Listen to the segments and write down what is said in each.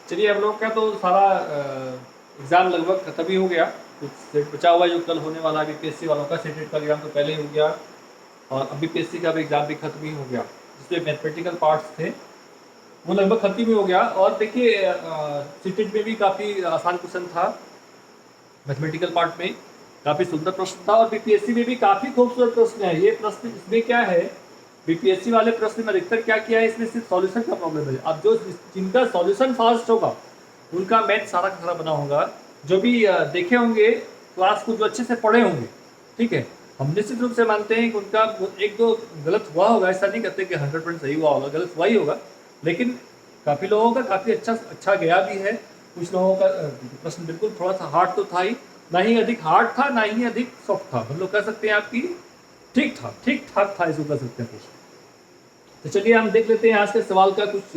चलिए हम लोग का तो सारा एग्ज़ाम लगभग खत्म ही हो गया। कुछ सेट बचा हुआ है जो कल होने वाला है बीपीएससी वालों का। सेटेट का एग्ज़ाम तो पहले ही हो गया और अब बीपीएससी का भी एग्ज़ाम भी खत्म ही हो गया। जिसमें मैथमेटिकल पार्ट्स थे वो लगभग खत्म ही हो गया। और देखिए सेटेट में भी काफ़ी आसान क्वेश्चन था, मैथमेटिकल पार्ट में काफ़ी सुंदर प्रश्न था और बीपीएससी में भी काफ़ी खूबसूरत प्रश्न है। ये प्रश्न इसमें क्या है, बीपीएससी वाले प्रश्न में अधिकतर क्या किया है, इसमें सिर्फ सॉल्यूशन का प्रॉब्लम है। अब जो जिनका सॉल्यूशन फास्ट होगा उनका मैथ सारा का सारा बना होगा। जो भी देखे होंगे क्लास को, जो अच्छे से पढ़े होंगे, ठीक है, हम निश्चित रूप से मानते हैं कि उनका एक दो गलत हुआ होगा, ऐसा नहीं कहते कि 100% सही हुआ होगा, गलत हुआ ही होगा। लेकिन काफ़ी लोगों का काफ़ी अच्छा गया भी है। कुछ लोगों का प्रश्न बिल्कुल थोड़ा सा हार्ड तो था ही, ना ही अधिक हार्ड था ना ही अधिक सॉफ्ट था, हम लोग कह सकते हैं आपकी ठीक ठाक था, इसको कह सकते हैं प्रश्न। तो चलिए हम देख लेते हैं आज के सवाल का कुछ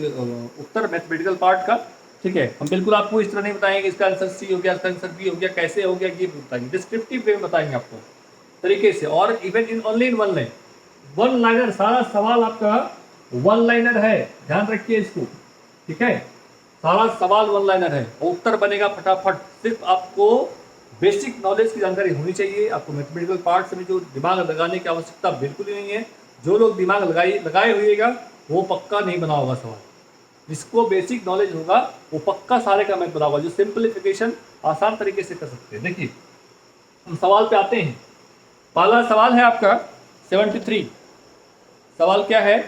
उत्तर मैथमेटिकल पार्ट का। ठीक है, हम बिल्कुल आपको इस तरह नहीं बताएंगे इसका आंसर सी हो गया, इसका आंसर बी हो गया, कैसे हो गया, ये बताएंगे डिस्क्रिप्टिव वे में बताएंगे आपको तरीके से। और even in only in one line, one liner, सारा सवाल आपका वन लाइनर है, ध्यान रखिए इसको। ठीक है, सारा सवाल वन लाइनर है और उत्तर बनेगा फटाफट। सिर्फ आपको बेसिक नॉलेज की जानकारी होनी चाहिए। आपको मैथमेटिकल पार्ट में जो दिमाग लगाने की आवश्यकता बिल्कुल ही नहीं है। जो लोग दिमाग लगाए हुएगा वो पक्का नहीं बना होगा सवाल। जिसको बेसिक नॉलेज होगा वो पक्का सारे का मैथ बना होगा, जो सिंप्लीफिकेशन आसान तरीके से कर सकते हैं। देखिए हम सवाल पे आते हैं। पहला सवाल है आपका 73। सवाल क्या है,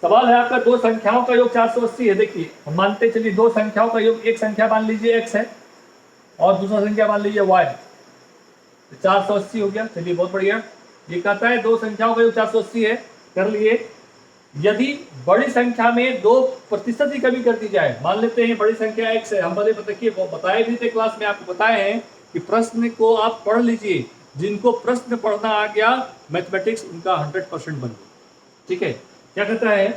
सवाल है आपका दो संख्याओं का योग 480 है। देखिए हम मानते चलिए दो संख्याओं का योग, एक संख्या मान लीजिए x है और दूसरा संख्या मान लीजिए y। तो 480 हो गया। चलिए बहुत बढ़िया। ये कहता है दो संख्याओं का योग 480 है, कर लिए। यदि बड़ी संख्या में 2% की कमी कर दी जाए, मान लेते हैं बड़ी संख्या x है, हम देखिए वो बताए भी थे क्लास में, आपको बताए हैं कि प्रश्न को आप पढ़ लीजिए। जिनको प्रश्न पढ़ना आ गया मैथमेटिक्स उनका 100% बन गया। ठीक है, क्या कहता है,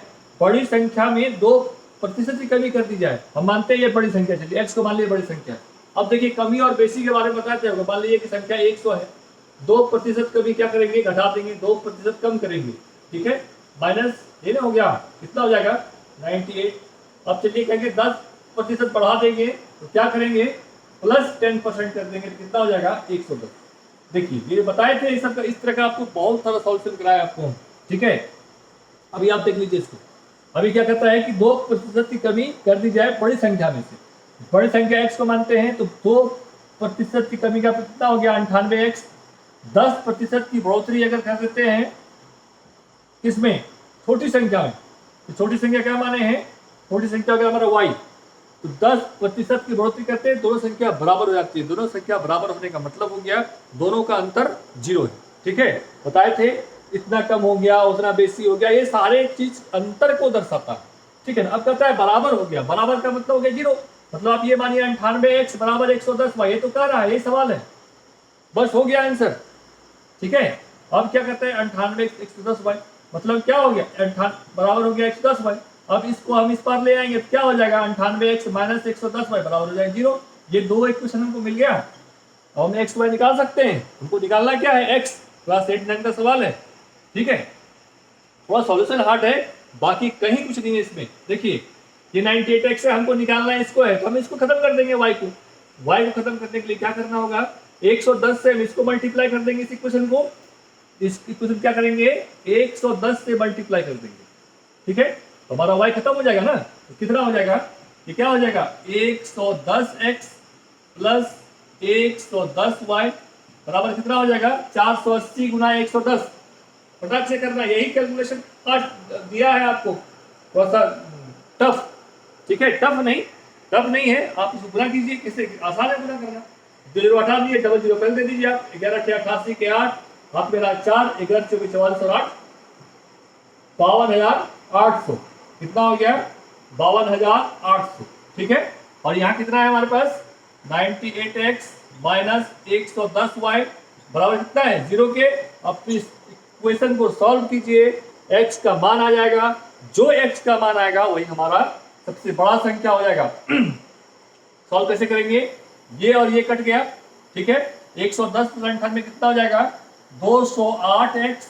बड़ी संख्या में 2% की कमी कर दी जाए। हम मानते हैं ये बड़ी संख्या, चलिए x को मान लीजिए बड़ी संख्या। अब देखिए कमी और बेसी के बारे में बताते हैं। मान लीजिए कि संख्या 100 है, 2% कमी क्या करेंगे, घटा देंगे, 2% कम करेंगे। ठीक है, माइनस ये ना हो गया, कितना हो जाएगा 98। अब चलिए कहेंगे 10% बढ़ा देंगे तो क्या करेंगे, प्लस 10% कर देंगे तो कितना हो जाएगा 110। देखिए ये बताए थे, इस तरह का आपको बहुत सारा सॉल्यूशन कराया आपको। ठीक है, अभी आप देख लीजिए इसको। अभी क्या कहता है कि 2% की कमी कर दी जाए बड़ी संख्या में से। बड़ी संख्या x को मानते हैं तो 2% की कमी का कितना हो गया 98x। 10% की बढ़ोतरी अगर कर देते हैं किसमें, छोटी संख्या में, तो छोटी संख्या क्या माने हैं, छोटी संख्या का हमारा y। तो 10% की बढ़ोतरी करते हैं, दोनों संख्या बराबर हो जाती है। दोनों संख्या बराबर होने का मतलब हो गया दोनों का अंतर 0 है। ठीक है, बताए थे इतना कम हो गया उतना बेसी हो गया, ये सारे चीज अंतर को दर्शाता है। ठीक है ना। अब कहता है बराबर हो गया, बराबर का मतलब हो गया 0। मतलब आप ये मानिए 98x बराबर 110y, ये तो कह रहा है, ये सवाल है, बस हो गया आंसर। ठीक है, अब क्या कहते हैं 98x 110y, मतलब क्या हो गया, 98 बराबर हो गया 110y। अब इसको हम इस पर ले आएंगे तो क्या हो जाएगा, 98x माइनस 110y बराबर हो जाएगा 0। ये दो इक्वेशन हमको मिल गया। अब हम एक्स वाई निकाल सकते हैं, हमको निकालना क्या है x। क्लास 8-9 का सवाल है। ठीक है, थोड़ा सॉल्यूशन हार्ड है, बाकी कहीं कुछ नहीं है इसमें। देखिए ये 98x है, हमको निकालना है इसको है, तो हम इसको खत्म कर देंगे y को। y को खत्म करने के लिए क्या करना होगा, 110 से हम इसको मल्टीप्लाई कर देंगे, इस इक्वेशन को। इस इक्वेशन क्या करेंगे, 110 से मल्टीप्लाई कर देंगे। ठीक है, तो हमारा y खत्म हो जाएगा ना, तो कितना हो जाएगा, ये क्या हो जाएगा 110x प्लस 110y बराबर कितना हो जाएगा 480 गुना 110। फटाक से करना, यही कैलकुलेशन आज दिया है आपको, थोड़ा सा टफ। ठीक है, टफ नहीं है, आप इसको गुना कीजिए, कैसे आसान है गुना करना। 0 हटा दिए, डबल 0 पहले दे दीजिए आप। 11 के 8 हाथ मेरा 4, 11 24 44 और 8 52,800। कितना हो गया 52,800। ठीक है, और यहाँ कितना है हमारे पास 98x माइनस 110y बराबर कितना है 0 के। अब इस इक्वेशन को सॉल्व कीजिए, x का मान आ जाएगा, जो x का मान आएगा वही हमारा सबसे बड़ा संख्या हो जाएगा। सॉल्व कैसे करेंगे, ये और ये कट गया। ठीक है, 110 प्लस 98 कितना हो जाएगा 208x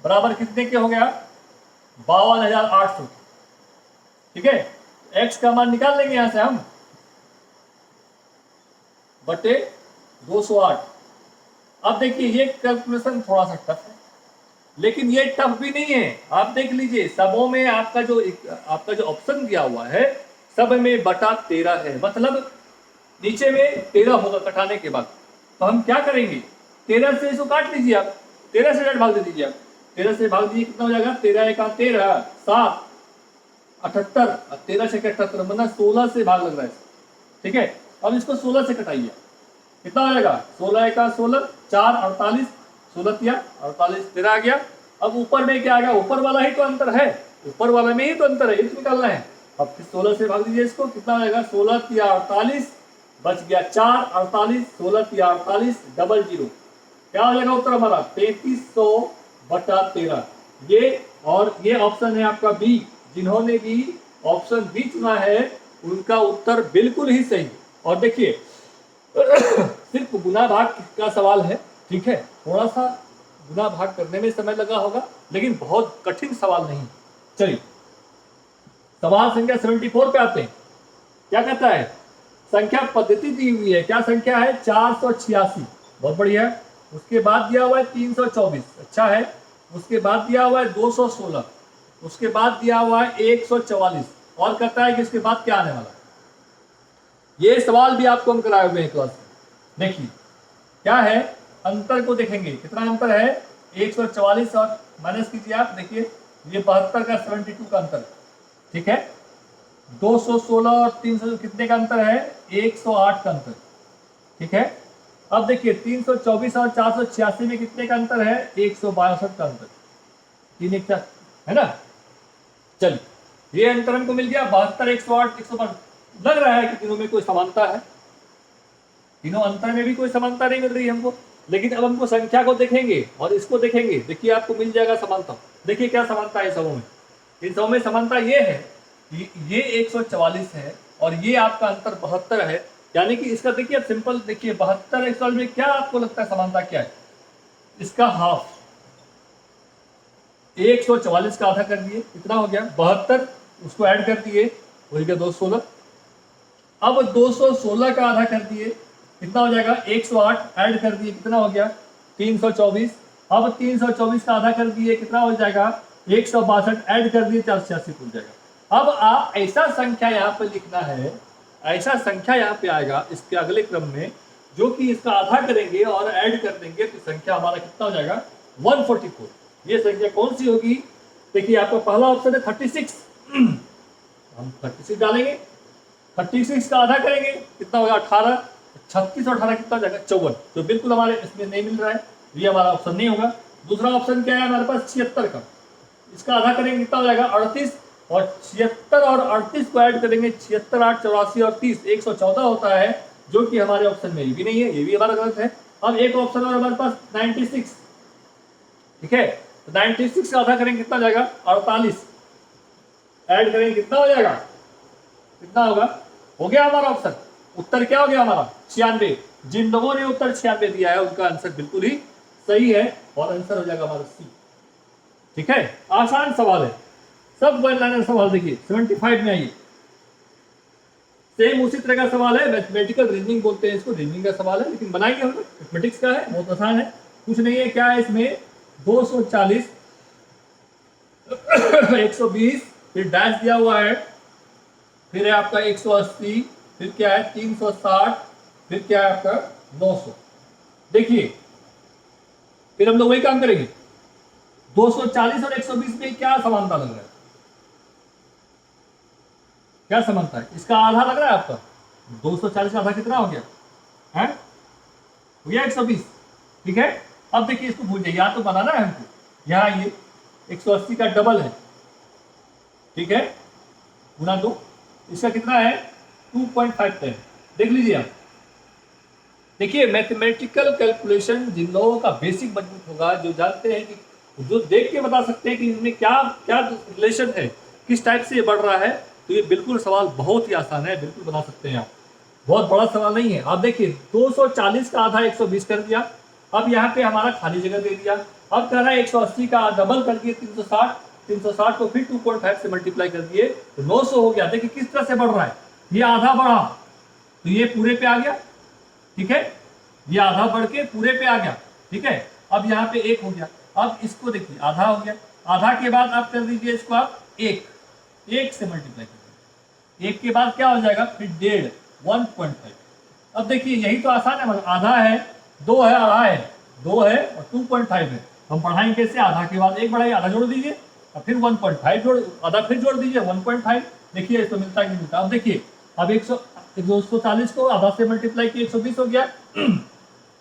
बराबर कितने के हो गया 52,800। ठीक है, x का मान निकाल लेंगे यहां से हम, बटे 208। अब देखिए ये कैलकुलेशन थोड़ा सा टफ है, लेकिन ये टफ भी नहीं है। आप देख लीजिए सबों में आपका जो ऑप्शन दिया हुआ है सब में बटा 13 है, मतलब नीचे में 13 होगा कटाने के बाद। तो हम क्या करेंगे, 13 से इसको काट लीजिए आप, 13 से डायरेक्ट भाग दे दीजिए आप, 13 से भाग दीजिए कितना हो जाएगा, 13 एका 13, 7 78, 13 से 78 मतलब 16 से भाग लग रहा है, ठीक है। अब इसको 16 से कटाइए, कितना हो जाएगा, 16 एका 16, 4 48, 16 तिया 48, 13 आ गया। अब ऊपर में क्या आ गया, ऊपर वाला ही तो अंतर है, ऊपर वाला में ही तो अंतर है, ये तो निकालना है। अब फिर 16 से भाग दीजिए इसको, कितना हो जाएगा, 16 तिया 48, बच गया 4 48, 16 तिया 48, डबल जीरो, क्या हो जाएगा उत्तर हमारा 3300 बटा 13। ये ऑप्शन है आपका बी। जिन्होंने भी ऑप्शन बी चुना है उनका उत्तर बिल्कुल ही सही। और देखिए सिर्फ गुना भाग का सवाल है, ठीक है, थोड़ा सा गुना भाग करने में समय लगा होगा, लेकिन बहुत कठिन सवाल नहीं। चलिए सवाल संख्या 74 पे आते हैं। क्या कहता है, संख्या पद्धति दी हुई है, क्या संख्या है, 486, बहुत बढ़िया है। उसके बाद दिया हुआ है 324, अच्छा है। उसके बाद दिया हुआ है 216, उसके बाद दिया हुआ है 144, और कहता है कि इसके बाद क्या आने वाला है। ये सवाल भी आपको हम कराए हुए हैं क्लास में। देखिए क्या है, अंतर को देखेंगे, कितना अंतर है, 144 और माइनस कीजिए आप, देखिए ये 72 का 72 का अंतर, ठीक है। 216 और 300 कितने का अंतर है, 108 का अंतर, ठीक है। अब देखिए 324 और 486 में कितने का अंतर है, 162 का अंतर, 3 1 4, है ना। चलिए ये अंतर हमको मिल गया, 72 108 162। लग रहा है कि तीनों में कोई समानता है, तीनों अंतर में भी कोई समानता नहीं मिल रही है हमको, लेकिन अब हमको संख्या को देखेंगे और इसको देखेंगे, देखिए आपको मिल जाएगा समानता। देखिए क्या समानता है सबों में, इन सबों में समानता ये है कि ये 144 है और ये आपका अंतर 72 है, यानी कि इसका देखिए सिंपल, देखिए 72 144 में क्या आपको लगता है समानता क्या है, इसका हाफ, 144 का आधा कर दिए, कितना हो गया 72, उसको ऐड कर दिए, वही गया 216। अब 216 का आधा कर दिए, कितना हो जाएगा 108, ऐड कर दिए, कितना हो गया 324। अब 324 का आधा कर दिए, कितना हो जाएगा 162, ऐड कर दिए 486 पूछ जाएगा। अब आप ऐसा संख्या यहाँ पे लिखना है, ऐसा संख्या यहाँ पे आएगा इसके अगले क्रम में, जो कि इसका आधा करेंगे और ऐड कर देंगे तो संख्या हमारा कितना हो जाएगा 144। ये संख्या कौन सी होगी, देखिए आपका पहला ऑप्शन है 36, हम 36 डालेंगे, 36 का आधा करेंगे, कितना होगा 18, 36 और 18 कितना हो जाएगा 54, तो बिल्कुल हमारे इसमें नहीं मिल रहा है, ये हमारा ऑप्शन नहीं होगा। दूसरा ऑप्शन क्या है हमारे पास 76 का, इसका आधा करेंगे कितना हो जाएगा 38, और 76 और 38 को ऐड करेंगे 76 8 84 और 30 114 होता है, जो कि हमारे ऑप्शन में ये भी नहीं है, ये भी हमारा गलत है। अब एक ऑप्शन और हमारे पास 96, ठीक है, तो 96 का आधा करेंगे कितना हो जाएगा 48, ऐड करेंगे कितना हो जाएगा, कितना होगा, हो गया हमारा ऑप्शन। उत्तर क्या हो गया हमारा 96। जिन लोगों ने उत्तर 96 दिया है उनका आंसर बिल्कुल ही सही है और आंसर हो जाएगा हमारा सी, ठीक है। आसान सवाल है, सब वन लाइनर सवाल। देखिए 75 में आइए, सेम उसी तरह का सवाल है, मैथमेटिकल रीजनिंग बोलते हैं इसको, रीजनिंग का सवाल है, लेकिन बनाएंगे हम लोग, मैथमेटिक्स का है, बहुत आसान है, कुछ नहीं है। क्या है इसमें 240 120, फिर डैश दिया हुआ है, फिर है आपका 180, फिर क्या है 360, फिर क्या है आपका 900। देखिए फिर हम लोग वही काम करेंगे, 240 और 120 में क्या समानता लग रहा है, क्या समानता है, इसका आधा लग रहा है आपका, 240 का आधा कितना हो गया है, हो गया 120, ठीक है। अब देखिए इसको भूल जाइए, यहाँ तो बनाना है हमको, यहाँ ये 180 का डबल है, ठीक है, गुना 2, इसका कितना है 2.5 देख लीजिए आप। देखिए मैथमेटिकल कैलकुलेशन जिन लोगों का बेसिक मजबूत होगा, जो जानते हैं कि जो देख के बता सकते हैं कि इसमें क्या क्या रिलेशन है, किस टाइप से ये बढ़ रहा है, तो ये बिल्कुल सवाल बहुत ही आसान है, बिल्कुल बना सकते हैं आप, बहुत बड़ा सवाल नहीं है। आप देखिए 240 का आधा 120 कर दिया, अब यहाँ पे हमारा खाली जगह दे दिया, अब कह रहा है 180 का डबल कर दिए 360, 360 को फिर 2.5 से मल्टीप्लाई कर दिए तो 900 हो गया। देखिए किस तरह से बढ़ रहा है, ये आधा बढ़ा तो ये पूरे पे आ गया, ठीक है, ये आधा बढ़ के पूरे पे आ गया, ठीक है। अब यहाँ पे 1 हो गया, अब इसको देखिए आधा हो गया, आधा के बाद आप कर दीजिए इसको आप 1 से मल्टीप्लाई कर दीजिए, 1 के बाद क्या हो जाएगा फिर 1.5 1.5। अब देखिए यही तो आसान है, मतलब आधा है 2 है आधा है 2 है और 2.5 है। हम पढ़ाएंगे कैसे, आधा के बाद 1 बढ़ाइए, आधा जोड़ दीजिए और फिर 1.5 जोड़, आधा फिर जोड़ दीजिए 1.5। देखिए इसको मिलता है कि मिलता। अब देखिए अब 240 को आधा से मल्टीप्लाई किया 120 हो गया।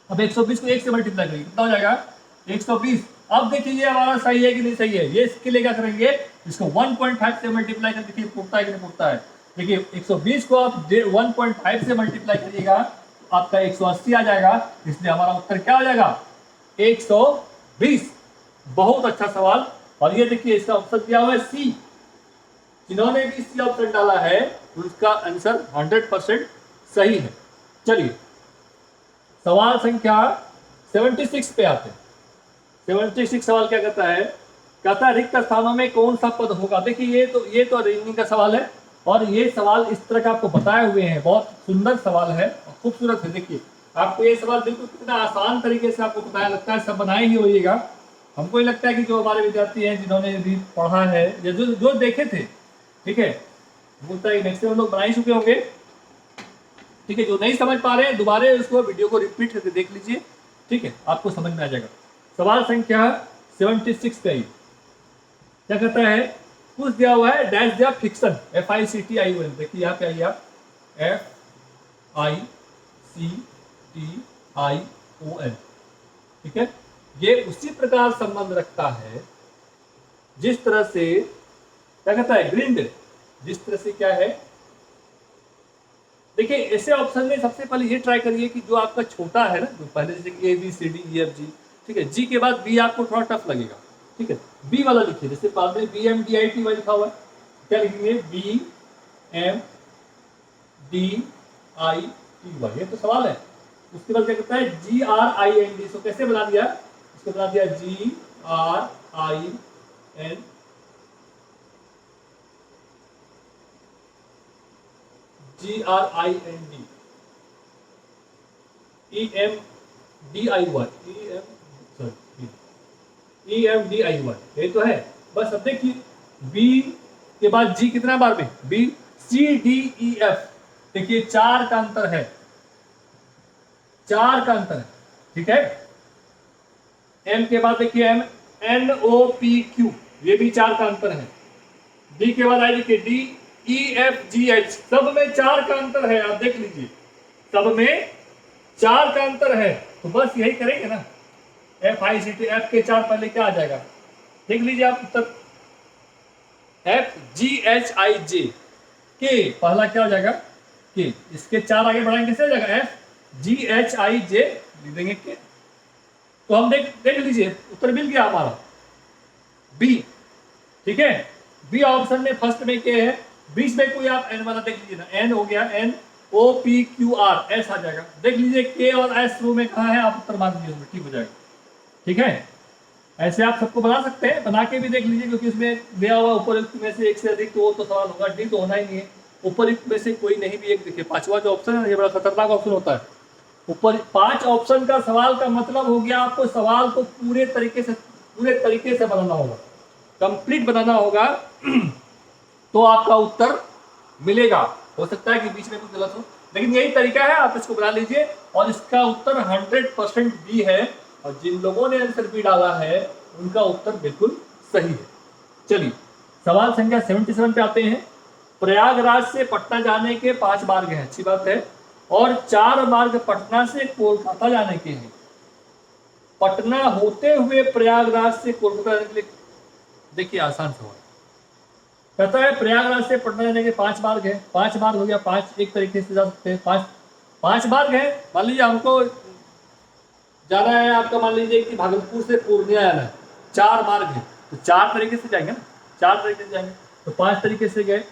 अब 120 को 1 से मल्टीप्लाई करिए कितना हो जाएगा 120। अब देखिए ये हमारा सही है कि नहीं सही है, ये इसके लिए क्या करेंगे, इसको 1.5 से मल्टीप्लाई कर देखिए पूछता है कि नहीं पूछता है। देखिए 120 को आप 1.5 से मल्टीप्लाई करिएगा तो आपका 180 आ जाएगा, इसलिए हमारा उत्तर क्या हो जाएगा 120। बहुत अच्छा सवाल। और ये देखिए इसका ऑप्शन दिया हुआ है सी, जिन्होंने भी सी ऑप्शन डाला है उसका आंसर 100% सही है। चलिए सवाल संख्या 76 पे आते हैं। 76 सवाल क्या कहता है, कहता है रिक्त स्थानों में कौन सा पद होगा। देखिए ये तो रीजनिंग का सवाल है और ये सवाल इस तरह का आपको बताए हुए हैं, बहुत सुंदर सवाल है और खूबसूरत है। देखिए आपको ये सवाल बिल्कुल कितना आसान तरीके से आपको बताया, लगता है सब बनाए ही होइएगा। हमको ये लगता है कि जो हमारे विद्यार्थी हैं जिन्होंने भी पढ़ा है या जो देखे थे, ठीक है, बोलता है मैक्सिमम लोग बना ही चुके होंगे, ठीक है। जो नहीं समझ पा रहे हैं दोबारा उसको वीडियो को रिपीट करके देख लीजिए, ठीक है, आपको समझ में आ जाएगा। सवाल संख्या 76 पे क्या कहता है, कुछ दिया हुआ है डैश दिया फिक्शन FICTION। देखिए यहाँ पे आइए आप FICTION, ठीक है। ये उसी प्रकार संबंध रखता है जिस तरह से क्या कहता है ग्रिंड, जिस तरह से क्या है। देखिए ऐसे ऑप्शन में सबसे पहले ये ट्राई करिए कि जो आपका छोटा है ना, जो पहले जैसे ABCDEFG, ठीक है, जी के बाद बी आपको थोड़ा टफ लगेगा, ठीक है। बी वाला लिखिए, जैसे बाद में BMDITY लिखा हुआ है, क्या लिखेंगे BMDITY, ये तो सवाल है। उसके बाद क्या कहता है GRIND, इसको कैसे बना दिया, इसको बना दिया GRIN EMDIY, ये तो है बस। अब देखिए बी के बाद जी कितना बार में BCDEF, देखिए 4 का अंतर है, 4 का अंतर है, ठीक है। M के बाद देखिए NOPQ, ये भी 4 का अंतर है। D के बाद आई देखिए DEFGH, सब में 4 का अंतर है, आप देख लीजिए सब में 4 का अंतर है। तो बस यही करेंगे ना, FICTF के 4 पहले क्या आ जाएगा देख लीजिए आप उत्तर, FGHIJ के पहला क्या हो जाएगा के, इसके 4 आगे बढ़ाएंगे कैसे हो जाएगा FGHIJ लिख देंगे के। तो हम देख लीजिए उत्तर मिल गया हमारा बी, ठीक है। बी ऑप्शन में फर्स्ट में के है, बीच में कोई आप एन वाला देख लीजिए ना, एन हो गया NOPQR, एस आ जाएगा। देख लीजिए के और एस रो में कहाँ है, आप उत्तर मान लीजिए, ठीक हो जाएगा, ठीक है। ऐसे आप सबको बना सकते हैं, बना के भी देख लीजिए, क्योंकि उसमें दिया हुआ उपयुक्त में से एक से अधिक तो वो तो सवाल होगा, डी तो होना ही नहीं है। उपयुक्त में से कोई नहीं भी एक, देखिए 5वां जो ऑप्शन है ये बड़ा खतरनाक ऑप्शन होता है। ऊपर 5 ऑप्शन का सवाल का मतलब हो गया आपको सवाल को पूरे तरीके से बनाना होगा, कंप्लीट बनाना होगा तो आपका उत्तर मिलेगा। हो सकता है कि बीच में कुछ गलत हो, लेकिन यही तरीका है, आप इसको बना लीजिए और इसका उत्तर 100% बी है। और जिन लोगों ने आंसर बी डाला है उनका उत्तर बिल्कुल सही है। चलिए सवाल संख्या 77 पे आते हैं। प्रयागराज से पटना जाने के 5 मार्ग हैं, अच्छी बात है, और 4 मार्ग पटना से कोलकाता जाने के हैं। पटना होते हुए प्रयागराज से कोलकाता जाने के लिए, देखिए आसान सवाल कहता है प्रयागराज से पटना जाने के 5 मार्ग है। 5 मार्ग हो गया, 5 एक तरीके से जा सकते हैं, 5 मार्ग है। मान लीजिए हमको जाना है, आपका मान लीजिए कि भागलपुर से पूर्णिया जाना है, 4 मार्ग है, तो 4 तरीके से जाएंगे ना, 4 तरीके से जाएंगे, तो 5 तरीके से गए।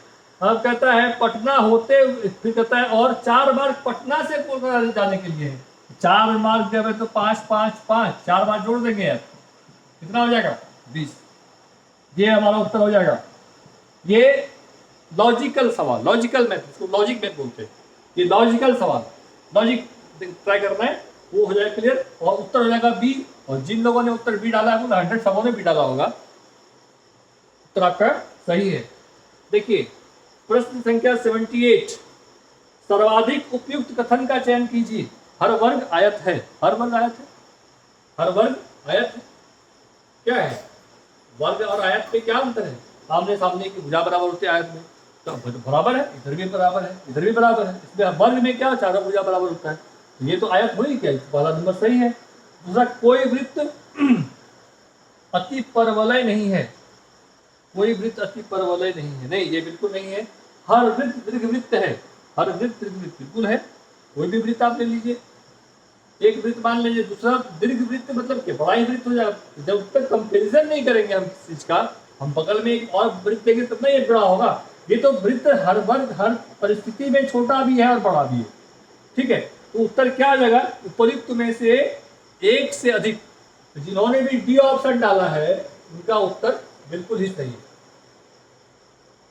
अब कहता है पटना होते, फिर कहता है और 4 मार्ग पटना से कोलकाता जाने के लिए है। 4 मार्ग जब है तो 5 5 5, 4 बार जोड़ देंगे यार, कितना हो जाएगा 20। ये हमारा उत्तर हो जाएगा। ये लॉजिकल सवाल, लॉजिकल मैथ, इसको लॉजिक मैथ बोलते हैं। ये लॉजिकल सवाल, लॉजिक ट्राई करना है, वो हो जाएगा क्लियर। और उत्तर हो जाएगा बी। और जिन लोगों ने उत्तर बी डाला है वो 100 सबों ने बी डाला होगा, उत्तर आपका सही है। देखिए प्रश्न संख्या 78, सर्वाधिक उपयुक्त कथन का चयन कीजिए। हर वर्ग आयत है। हर वर्ग आयत है। हर वर्ग आयत है। क्या है वर्ग और आयत में क्या अंतर है? आमने सामने की भुजा बराबर होते हैं आयत में, तो बराबर है, इधर भी बराबर है, इधर भी बराबर है। इसमें वर्ग में क्या चारों भुजा बराबर होता है, तो ये तो आयत हुई क्या, पहला नंबर सही है। दूसरा, कोई वृत्त अति परवलय नहीं है। कोई वृत्त अति परवलय नहीं है, नहीं ये बिल्कुल नहीं है। हर वृत्त दीर्घवृत्त है। हर वृत्त दीर्घवृत्त बिल्कुल है। कोई भी वृत्त आप ले लीजिए, एक वृत्त मान लीजिए, दूसरा दीर्घवृत्त मतलब क्या, बड़ा ही वृत्त हो जाएगा। जब तक कंपैरिजन नहीं करेंगे हम किसी चीज का, हम बगल में एक और वृत्त देंगे तब ना ये बड़ा होगा। ये तो वृत्त हर वर्ग हर परिस्थिति में छोटा भी है और बड़ा भी है। ठीक है, तो उत्तर क्या आ जाएगा, उपयुक्त में से एक से अधिक। जिन्होंने भी डी ऑप्शन डाला है उनका उत्तर बिल्कुल ही सही है।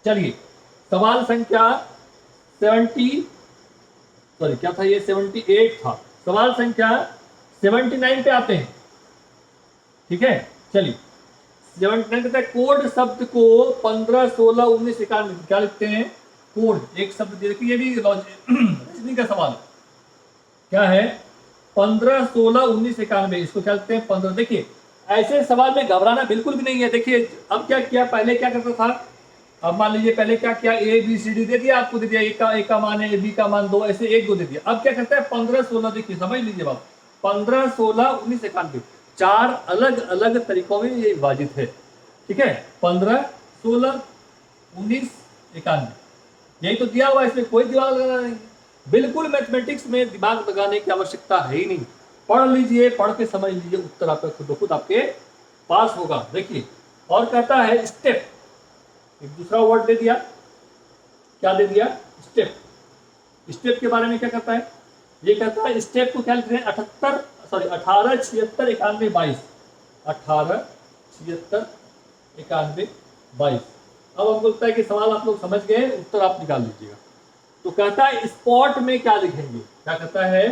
चलिए सवाल संख्या 78 था। सवाल संख्या 79 पे आते हैं। ठीक है, चलिए 79 कहता है कोड शब्द को 15, 16, 19, 91 क्या लिखते हैं? कोड एक शब्द देखिए, ये भी रीजनिंग का सवाल क्या है, 15, 16, 19, 91 इसको क्या लिखते हैं? 15। देखिए ऐसे सवाल में घबराना बिल्कुल भी नहीं है। देखिए अब क्या किया, पहले क्या करता था, अब मान लीजिए पहले क्या किया, ए बी सी डी दे दिया आपको, दे दिया ए का मान है, बी का मान 2, ऐसे 1 2 दे दिया। अब क्या करता है 15, 16, देखिए समझ लीजिए बात, 15, 16, 19, 91 चार अलग अलग तरीकों में ये विभाजित है। ठीक है, 15, 16, 19, 91 यही तो दिया हुआ, इसमें कोई दिमाग लगाना नहीं। बिल्कुल मैथमेटिक्स में दिमाग लगाने की आवश्यकता है ही नहीं। पढ़ लीजिए, पढ़ के समझ लीजिए, उत्तर आपका खुद ब खुद आपके पास होगा। देखिए और कहता है स्टेप, एक दूसरा वर्ड दे दिया, क्या दे दिया? स्टेप। स्टेप के बारे में क्या कहता है, ये कहता है स्टेप को क्या लिख रहे हैं, 18, 76, 91, 22, 18, 76, 91, 22। अब हमको लगता है कि सवाल आप लोग समझ गए, उत्तर आप निकाल लीजिएगा। तो कहता है स्पॉट में क्या लिखेंगे, क्या कहता है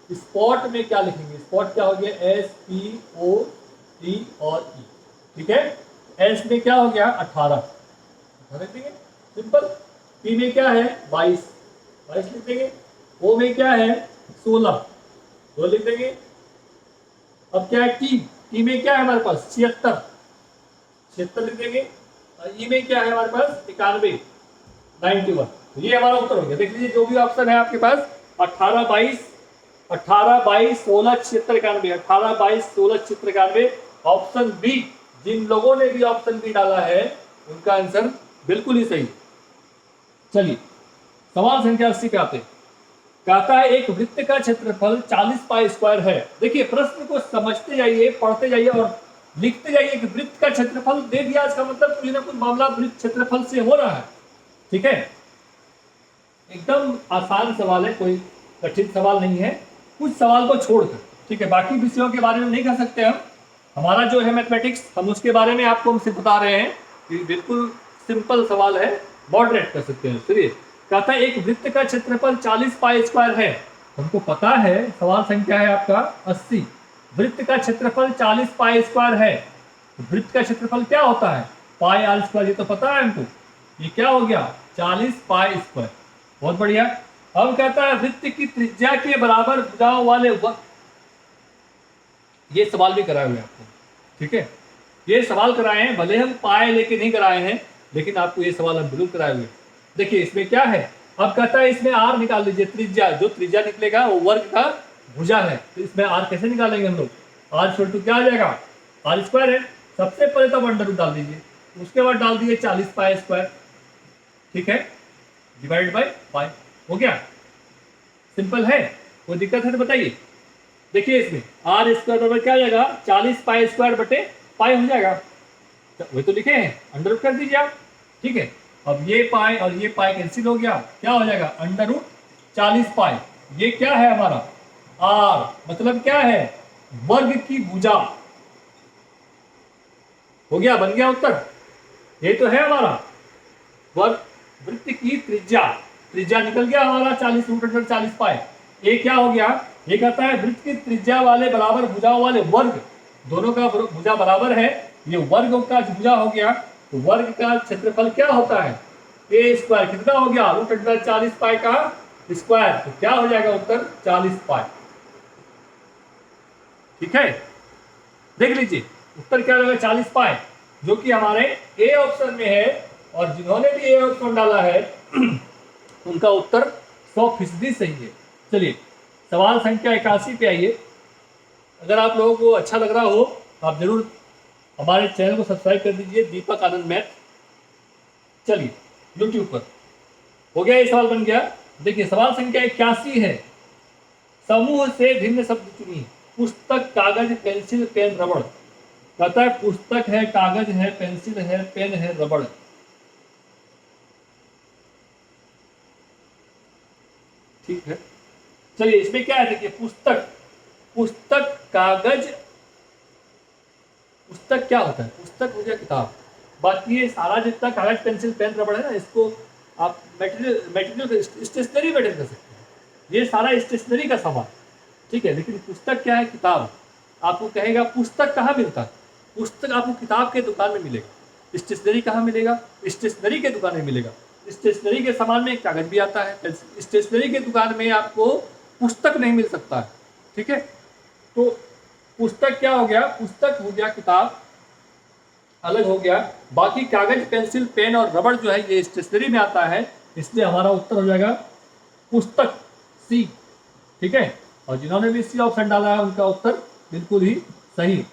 स्पॉट में क्या लिखेंगे? स्पॉट क्या हो गया, SPOT और E। ठीक है, एस में क्या हो गया 18 लिख देंगे सिंपल। पी में क्या है 22 लिख देंगे। ओ में क्या है 16 2 लिख देंगे। अब क्या है टी में क्या है हमारे पास 76 लिख देंगे। और ई में क्या है हमारे पास 91 91। तो ये हमारा उत्तर हो गया। देख लीजिए जो भी ऑप्शन है आपके पास 18 22 16 76 91, 18 22 16 76 91 ऑप्शन बी। जिन लोगों ने भी ऑप्शन बी डाला है उनका आंसर बिल्कुल ही सही। चलिए सवाल संख्या 80 पे आते हैं। कहता है एक वृत्त का क्षेत्रफल 40 पाई स्क्वायर है। देखिए प्रश्न को समझते जाइए, पढ़ते जाइए और लिखते जाइए कि वृत्त का क्षेत्रफल दे दिया, इसका मतलब कोई ना कोई मामला वृत्त क्षेत्रफल से हो रहा है। ठीक है, एकदम आसान सवाल है, कोई कठिन सवाल नहीं है, कुछ सवाल को छोड़कर। ठीक है, बाकी विषयों के बारे में नहीं कह सकते हम, हमारा जो है मैथमेटिक्स, हम उसके बारे में आपको हम सिर्फ बता रहे हैं कि बिल्कुल सिंपल सवाल है, मॉडरेट कर सकते हैं। चलिए कहता है एक वृत्त का क्षेत्रफल 40 पाई स्क्वायर है। हमको पता है सवाल संख्या है आपका 80। वृत्त का क्षेत्रफल 40 पाई स्क्वायर है। वृत्त का क्षेत्रफल क्या होता है पाई आर स्क्वायर, ये तो पता है हमको। ये क्या हो गया 40 पाई स्क्वायर, बहुत बढ़िया। अब कहता है वृत्त की त्रिज्या के बराबर भुजाओं वाले ये सवाल भी कराए हुए आपको। ठीक है, ये सवाल कराए हैं, भले हम पाए लेके नहीं कराए हैं, लेकिन आपको ये सवाल हम बिल्कुल कराए हुए। देखिए इसमें क्या है, अब कहता है इसमें आर निकाल लीजिए, त्रिज्या, जो त्रिज्या निकलेगा वो वर्ग का भुजा है। तो इसमें आर कैसे निकालेंगे हम लोग, आर इक्वल टू क्या आ जाएगा आर स्क्वायर है। सबसे पहले तो अंडर रूट डाल दीजिए, उसके बाद डाल दीजिए 40 पाई स्क्वायर। ठीक है, डिवाइड बाई पाई, हो गया। सिंपल है, कोई दिक्कत है तो बताइए। देखिए इसमें आर स्क्वायर बराबर क्या आ जाएगा 40 पाई स्क्वायर बटे पाई हो जाएगा, वही तो लिखे हैं, अंडर रूट कर दीजिए आप। ठीक है, अब ये पाई और ये पाई कैंसिल हो गया, क्या हो जाएगा अंडर रूट 40 पाई। ये क्या है हमारा आर, मतलब क्या है वर्ग की भुजा। हो गया, बन गया उत्तर। ये तो है हमारा वर्ग वृत्त की त्रिज्या, त्रिज्या निकल गया हमारा 40 रूट अंडर 40 पाई। ये क्या हो गया ये कहता है वृत्त की त्रिज्या वाले बराबर भुजाओं वाले वर्ग, दोनों का भुजा बराबर है, ये वर्ग का भुजा हो गया, तो वर्ग का क्षेत्रफल क्या होता है ए स्क्वायर, कितना हो गया √40 पाई का स्क्वायर, तो क्या हो जाएगा उत्तर 40 पाई। ठीक है, देख लीजिए उत्तर क्या होगा 40 पाई, जो कि हमारे ए ऑप्शन में है, और जिन्होंने भी ए ऑप्शन डाला है उनका उत्तर 100% सही है। चलिए सवाल संख्या 81 पे आइए। अगर आप लोगों को अच्छा लग रहा हो आप जरूर हमारे चैनल को सब्सक्राइब कर दीजिए, दीपक आनंद मैथ। चलिए यूट्यूब पर हो गया, ये सवाल बन गया। देखिए सवाल संख्या 81 है, समूह से भिन्न शब्द चुनिए। पुस्तक, कागज, पेंसिल, पेन, रबड़। कहता है पुस्तक है, कागज है, पेंसिल है, पेन है, रबड़। ठीक है, चलिए इसमें क्या है, देखिए पुस्तक, पुस्तक, कागज, पुस्तक क्या होता है, पुस्तक हो गया किताब। बाकी ये सारा जितना कागज, पेंसिल, पेन, रबड़ है ना, इसको आप मटेरियल स्टेशनरी मटेरियल कर सकते हैं, ये सारा स्टेशनरी का सामान। ठीक है, लेकिन पुस्तक क्या है, किताब। आपको कहेगा पुस्तक कहाँ मिलता है, पुस्तक आपको किताब के दुकान में मिलेगा। स्टेशनरी कहाँ मिलेगा, स्टेशनरी के दुकान में मिलेगा। स्टेशनरी के सामान में कागज भी आता है, स्टेशनरी के दुकान में आपको पुस्तक नहीं मिल सकता है। ठीक है, तो पुस्तक क्या हो गया, पुस्तक हो गया किताब, अलग हो गया। बाकी कागज, पेंसिल, पेन और रबड़ जो है ये स्टेशनरी में आता है, इसलिए हमारा उत्तर हो जाएगा पुस्तक, सी। ठीक है, और जिन्होंने भी सी ऑप्शन डाला है उनका उत्तर बिल्कुल ही सही।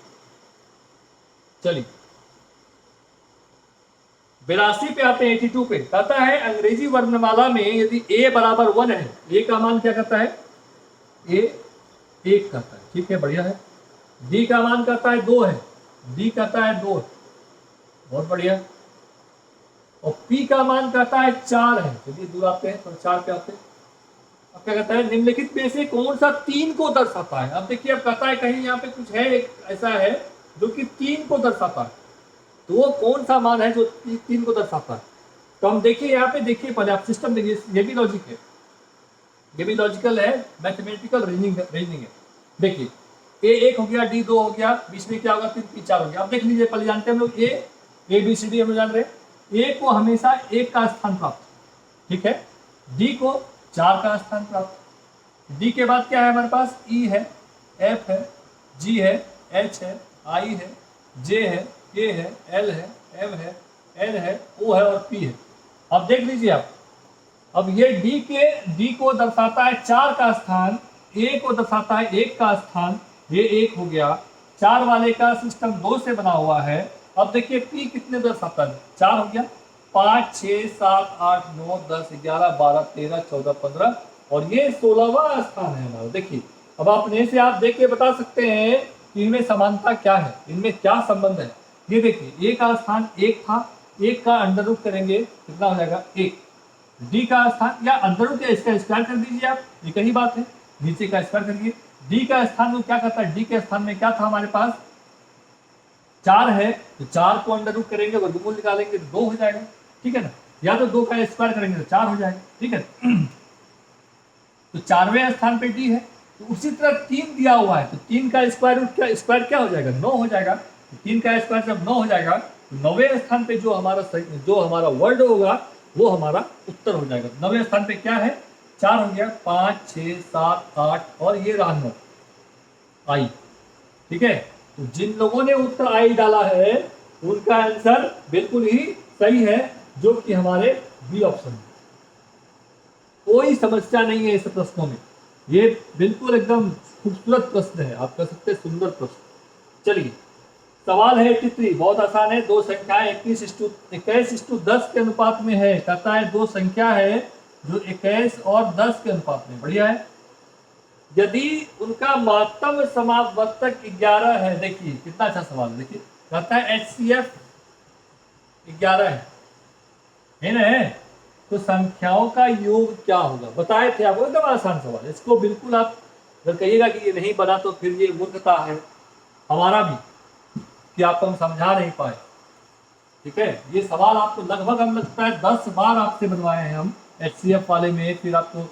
चलिए 82 पे आते हैं, 82 पे कहता है अंग्रेजी वर्णमाला में यदि ए बराबर 1 है, ए का मान क्या कहता है, ए 1 कहता है। ठीक है, बढ़िया है। डी का मान कहता है 2 है, डी कहता है 2, बहुत बढ़िया। और पी का मान कहता है 4 है। चलिए दूर आते हैं, तो 4 पे आते हैं। अब क्या कहता है, निम्नलिखित में से कौन सा 3 को दर्शाता है। अब देखिए, अब कहता है कहीं यहाँ पे कुछ है, एक ऐसा है जो कि 3 को दर्शाता है, तो वो कौन सा मान है जो 3 को दर्शाता है। तो हम देखिए यहाँ पे, देखिए पहले आप सिस्टम देखिए, ये भी लॉजिक है, ये भी लॉजिकल है, मैथमेटिकल रीजनिंग है। देखिए ए 1 हो गया, डी 2 हो गया, बीच में क्या होगा 3, पी 4 हो गया। अब देख लीजिए, पहले जानते हैं हम लोग ए बी सी डी हम लोग जान रहे हैं, ए को हमेशा 1 का स्थान प्राप्त, ठीक है, डी को 4 का स्थान प्राप्त। डी के बाद क्या है हमारे पास, ई है, एफ है, जी है, एच है, आई है, जे है, के है, एल है, एम है, एन है, ओ है और पी है। अब देख लीजिए आप, अब ये डी को दर्शाता है 4 का स्थान, ए को दर्शाता है 1 का स्थान, ये 1 हो गया। 4 वाले का सिस्टम 2 से बना हुआ है। अब देखिए पी कितने दर्शाता है, 4 हो गया, 5 6 7 8 9 10 11 12 13 14 15 और ये 16वां स्थान है हमारा। देखिए अब अपने से आप देख के बता सकते हैं कि इनमें समानता क्या है, इनमें क्या संबंध है। ये देखिए ए का स्थान 1 था, 1 का अंडर रूट करेंगे कितना हो जाएगा 1। डी का स्थान या अंदर रूट इसका स्क्वायर कर दीजिए आप, ये कही बात है, नीचे का स्क्वायर करिए। डी का स्थान में क्या करता है, डी के स्थान में क्या था हमारे पास 4 है, तो 4 को अंडर रूट करेंगे, वर्गमूल निकालेंगे तो 2 हो जाएगा, ठीक है ना, या तो 2 का स्क्वायर करेंगे तो 4 हो जाएगा, ठीक है। तो 4वें स्थान पे डी है, तो उसी तरह 3 दिया हुआ है, तो 3 का स्क्वायर रूट क्या हो जाएगा 9 हो जाएगा। तो 3 का स्क्वायर जब 9 हो जाएगा तो 9वें स्थान पे जो हमारा वर्ड होगा वो हमारा उत्तर हो जाएगा। 9वें स्थान पे क्या है 4 हो गया, 5 6 7 8 और ये रहा 9 आई, ठीक है। तो जिन लोगों ने उत्तर आई डाला है उनका आंसर बिल्कुल ही सही है, जो कि हमारे बी ऑप्शन है। कोई समस्या नहीं है इस प्रश्नों में, ये बिल्कुल एकदम खूबसूरत प्रश्न है, आप कह सकते हैं सुंदर प्रश्न। चलिए सवाल है 83, बहुत आसान है। दो संख्याएं 21:10 के अनुपात में है। कहता है दो संख्या है जो 21 और 10 के अनुपात में, बढ़िया है। यदि उनका महत्तम समावर्तक 11 है, देखिए कितना अच्छा सवाल, देखिए कहता है HCF 11 है ना, तो संख्याओं का योग क्या होगा, बताए थे आपको, एकदम आसान सवाल। इसको बिल्कुल आप अगर कहिएगा कि ये नहीं बना तो फिर ये मूर्खता है हमारा भी कि आपको हम समझा नहीं पाए, ठीक है। ये सवाल आपको लगभग हम लगता है 10 बार आपसे बनवाए हैं हम HCF वाले में, फिर आपको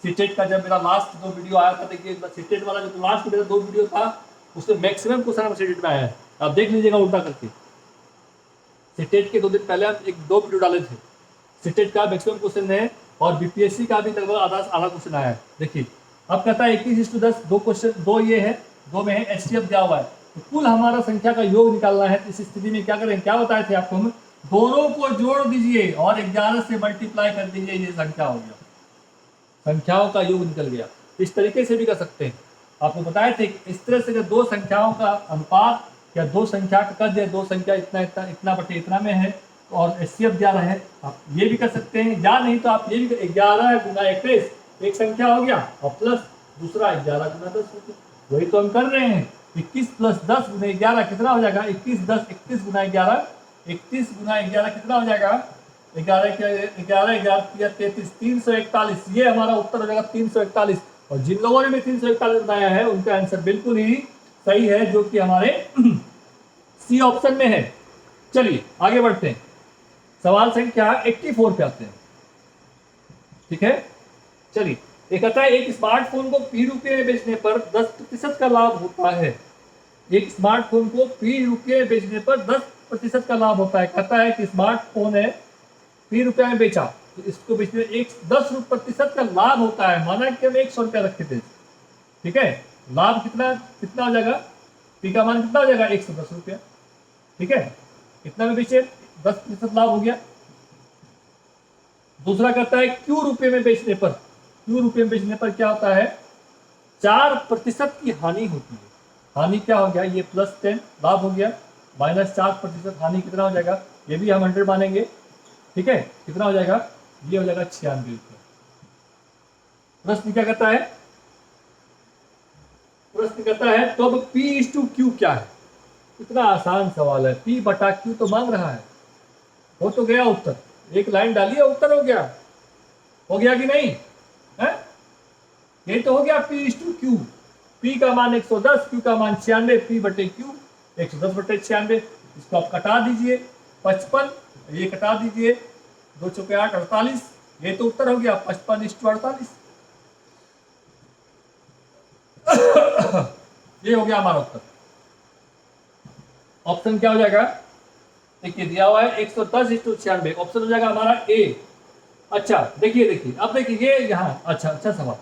सीटेट का जब मेरा लास्ट 2 वीडियो आया था, देखिए सीटेट वाला जो लास्ट मेरा 2 वीडियो था उसमें मैक्सिमम क्वेश्चन सीटेट में आया है, आप देख लीजिएगा उल्टा करके। सीटेट के 2 दिन पहले हम 2 वीडियो डाले थे, सीटेट का मैक्सिमम क्वेश्चन है और बीपीएससी का भी लगभग आधा क्वेश्चन आया है। देखिए अब कहता है 21:10, 2 क्वेश्चन, 2 ये है, 2 में है एचटीएफ दिया हुआ है, तो कुल हमारा संख्या का योग निकालना है। इस स्थिति में क्या करें, क्या बताए थे आपको हम, दोनों को जोड़ दीजिए और 11 से मल्टीप्लाई कर दीजिए, ये संख्या हो गया, संख्याओं का योग निकल गया। इस तरीके से भी कर सकते हैं, आपको बताए थे इस तरह से 2 संख्याओं का अनुपात या 2 संख्या का कद है, 2 संख्या इतना इतना इतना बटे इतना में है और एचसीएफ 11 है, आप ये भी कर सकते हैं, या नहीं तो आप ये भी 11 गुना 21 एक संख्या हो गया और प्लस दूसरा 11 गुना 10 हो गया, वही तो हम कर रहे हैं। 21 प्लस 10 गुना 11 कितना हो जाएगा, 21 10 31 गुना 11, 31 गुना 11 कितना हो जाएगा, 11 33 341, ये हमारा उत्तर हो जाएगा 341। और जिन लोगों ने भी 341 बनाया है उनका आंसर बिल्कुल ही सही है, जो कि हमारे सी ऑप्शन में है। चलिए आगे बढ़ते हैं, सवाल संख्या 84 पे आते हैं, ठीक है। चलिए ये कहता है एक स्मार्टफोन को ₹P में बेचने पर 10% का लाभ होता है। एक स्मार्टफोन को ₹P में बेचने पर 10% का लाभ होता है। कहता है कि स्मार्टफोन है ₹P में बेचा, तो इसको बेचने 10% का लाभ होता है। माना कि हम 100 रुपया रखे थे, ठीक है, लाभ कितना कितना हो जाएगा, P का मान कितना हो जाएगा 110 रुपया, ठीक है, कितना में बेचे 10% लाभ हो गया। दूसरा कहता है Q में बेचने पर, Q में बेचने पर क्या होता है, 4% की हानि होती है। हानि क्या हो गया, ये +10 लाभ हो गया, -4% हानि कितना हो जाएगा, ये भी हम 100 मानेंगे, ठीक है, कितना हो जाएगा, ये हो जाएगा 96 रुपये। प्रश्न क्या कहता है, प्रश्न कहता है तो अब P/Q क्या है। कितना आसान सवाल है, P/Q तो मांग रहा है, हो तो गया उत्तर, एक लाइन डालिए उत्तर हो गया, हो गया कि नहीं है, ये तो हो गया P/Q। P का मान 110, Q का मान 96, P/Q 110/96, इसको आप कटा दीजिए, 55 ये कटा दीजिए, 2 चौके 8 48, ये तो उत्तर हो गया 55:48। ये हो गया हमारा उत्तर। ऑप्शन क्या हो जाएगा, देखिए दिया हुआ है 110:96, ऑप्शन हो जाएगा हमारा ए। अच्छा देखिए अब देखिए ये यहाँ अच्छा सवाल,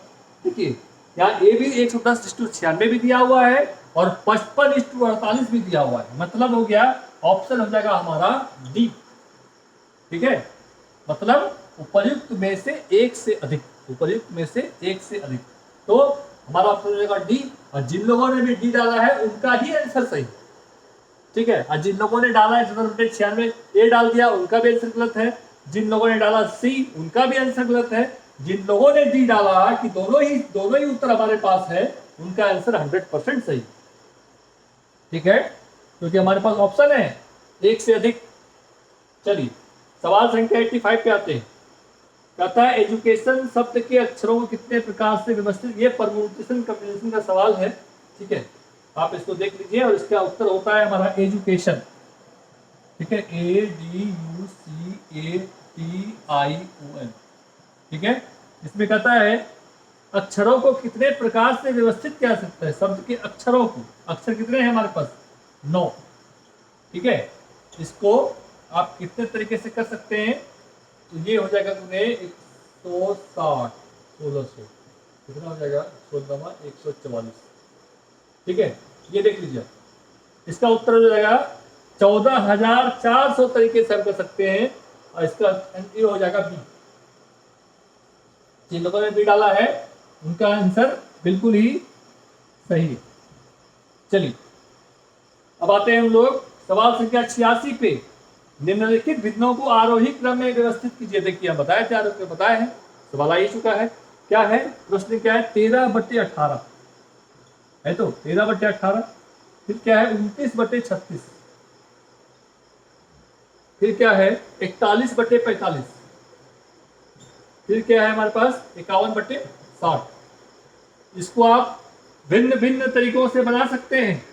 देखिए यहाँ ए भी 110:96 भी दिया हुआ है और 55:48 भी दिया हुआ है, मतलब हो गया ऑप्शन हो जाएगा हमारा डी, ठीक है, मतलब उपर्युक्त में से एक से अधिक, उपर्युक्त में से एक से अधिक, तो हमारा ऑप्शन हो जाएगा डी। और जिन लोगों ने भी डी डाला है उनका ही आंसर सही, ठीक है, और जिन लोगों ने डाला है 110/96 ए डाल दिया उनका भी आंसर गलत है, जिन लोगों ने डाला सी उनका भी आंसर गलत है, जिन लोगों ने डी डाला कि दोनों ही उत्तर हमारे पास है उनका आंसर 100% सही, ठीक है, क्योंकि हमारे पास ऑप्शन है एक से अधिक। चलिए सवाल संख्या 85 पे आते हैं, कहता है एजुकेशन शब्द के अक्षरों को कितने प्रकार से व्यवस्थित, ये परम्यूटेशन कम्बिनेशन का सवाल है, ठीक है, आप इसको देख लीजिए और इसका उत्तर होता है हमारा एजुकेशन, ठीक है, ADUCATION, ठीक है। इसमें कहता है अक्षरों को कितने प्रकार से व्यवस्थित किया जा सकता है, शब्द के अक्षरों को, अक्षर कितने हैं हमारे पास 9, ठीक है, इसको आप कितने तरीके से कर सकते हैं, तो ये हो जाएगा तुम्हें 160 1600 कितना हो जाएगा 144, ठीक है, ये देख लीजिए इसका उत्तर हो जाएगा 14,400 तरीके से हम कर सकते हैं और इसका ये हो जाएगा बी। जिन लोगों ने बी डाला है उनका आंसर बिल्कुल ही सही है। चलिए अब आते हैं हम लोग सवाल संख्या 86 पे, निम्नलिखित भिन्नों को आरोही क्रम में व्यवस्थित कीजिए। देखिए हम बताए थे, आरोही बताए हैं, सवाल आ ही चुका है, क्या है प्रश्न, क्या है 13/18 है, तो 13/18, फिर क्या है 29/36, फिर क्या है 41/45, फिर क्या है हमारे पास 51/60। इसको आप भिन्न भिन्न तरीकों से बना सकते हैं,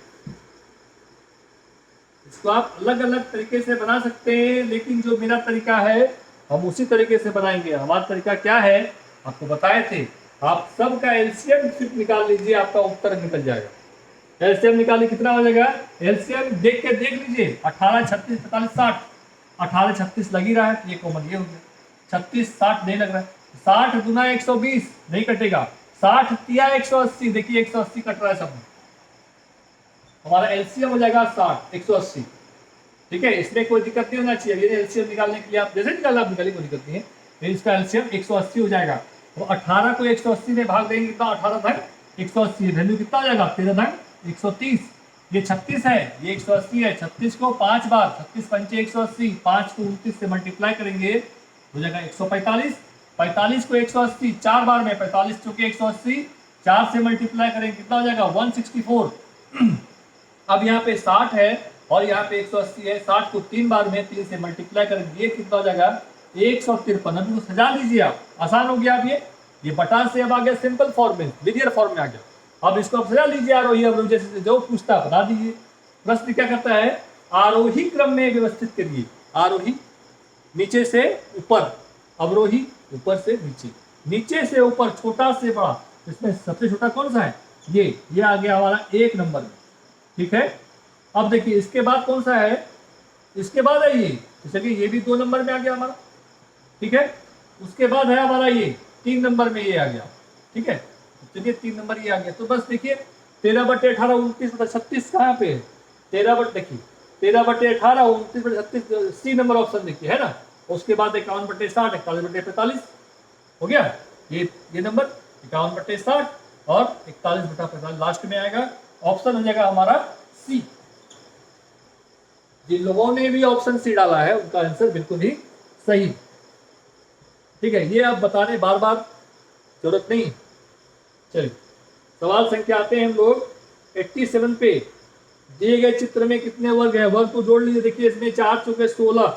इसको आप अलग अलग तरीके से बना सकते हैं, लेकिन जो मेरा तरीका है हम उसी तरीके से बनाएंगे। हमारा तरीका क्या है आपको बताए थे, आप सबका एलसीएम सिर्फ निकाल लीजिए, आपका उत्तर निकल जाएगा। एलसीएम निकालिए, कितना हो जाएगा? एलसीएम देख लीजिए, 18 36 45 60, 18 36 लग ही रहा है, ये कॉमन ये हो गया। 36 60 नहीं लग रहा है, 60 गुना 120 नहीं कटेगा, 60 तिया 180, देखिए 180 कट रहा है सब में, हमारा एलसीएम हो जाएगा 60 180। ठीक है, इसमें कोई दिक्कत नहीं होना चाहिए। ये एलसीएम निकालने के लिए आप जैसे निकालना आप निकालिए, कोई दिक्कत नहीं है। फिर इसका एलसीएम 180 हो जाएगा। तो 18 को 180 में भाग देंगे, कितना? 18 धन 180, वैल्यू कितना हो जाएगा? 13 धन 130। ये 36 है, ये 180 है। 36 को 5 बार, 36 पंचे 180, 5 को 29 से मल्टीप्लाई करेंगे हो जाएगा 145। 45 को 180 4 बार में, 45 चौके 180, 4 से मल्टीप्लाई करेंगे कितना हो जाएगा? 164। अब यहाँ पे 60 है और यहाँ पे 180 है, 60 को 3 बार में 3 से मल्टीप्लाई करेंगे, ये कितना हो जाएगा? 153। अभी तो सजा लीजिए आप, आसान हो गया। अब ये बटा से अब आ गया सिंपल फॉर्म में, लिनियर फॉर्म में आ गया। अब इसको आप सजा लीजिए, आरोही अवरोही जैसे जो पूछता है बता दीजिए। प्रश्न क्या करता है? आरोही क्रम में व्यवस्थित करिए। आरोही नीचे से ऊपर, अवरोही ऊपर से नीचे, नीचे से ऊपर, छोटा से बड़ा। इसमें सबसे छोटा कौन सा है? ये आ गया हमारा 1 नंबर में। ठीक है, अब देखिए इसके बाद कौन सा है? इसके बाद है ये, तो चलिए ये भी 2 नंबर में आ गया हमारा। ठीक है, उसके बाद है हमारा ये 3 नंबर में ये आ गया। ठीक है, चलिए 3 नंबर ये आ गया। तो बस देखिए 13/18 29/36 कहाँ पे है? 13/देखिए 13/18 29/36 सी नंबर ऑप्शन देखिए, है ना। उसके बाद 51/60 41/45 हो गया। ये नंबर 51/60 और 41/45 लास्ट में आएगा। ऑप्शन हो जाएगा हमारा सी। जिन लोगों ने भी ऑप्शन सी डाला है उनका आंसर बिल्कुल ही सही। ठीक है, ये आप बताने बार बार जरूरत नहीं। चलिए सवाल संख्या आते हैं हम लोग 87 पे। दिए गए चित्र में कितने वर्ग है? वर्ग को जोड़ लीजिए। देखिए इसमें 4 चौके 16,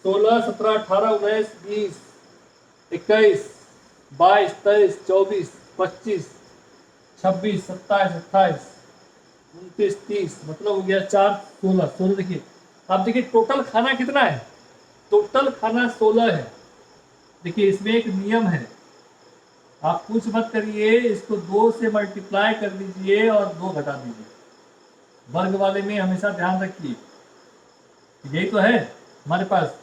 16 17 18 19 20 21 22 23 24 25 26 27 28 29 30, मतलब हो गया 4 16 16। देखिए आप देखिए टोटल खाना कितना है? टोटल खाना 16 है। देखिए इसमें एक नियम है, आप कुछ मत करिए, इसको 2 से मल्टीप्लाई कर दीजिए और 2 घटा दीजिए। वर्ग वाले में हमेशा ध्यान रखिए, यही तो है हमारे पास।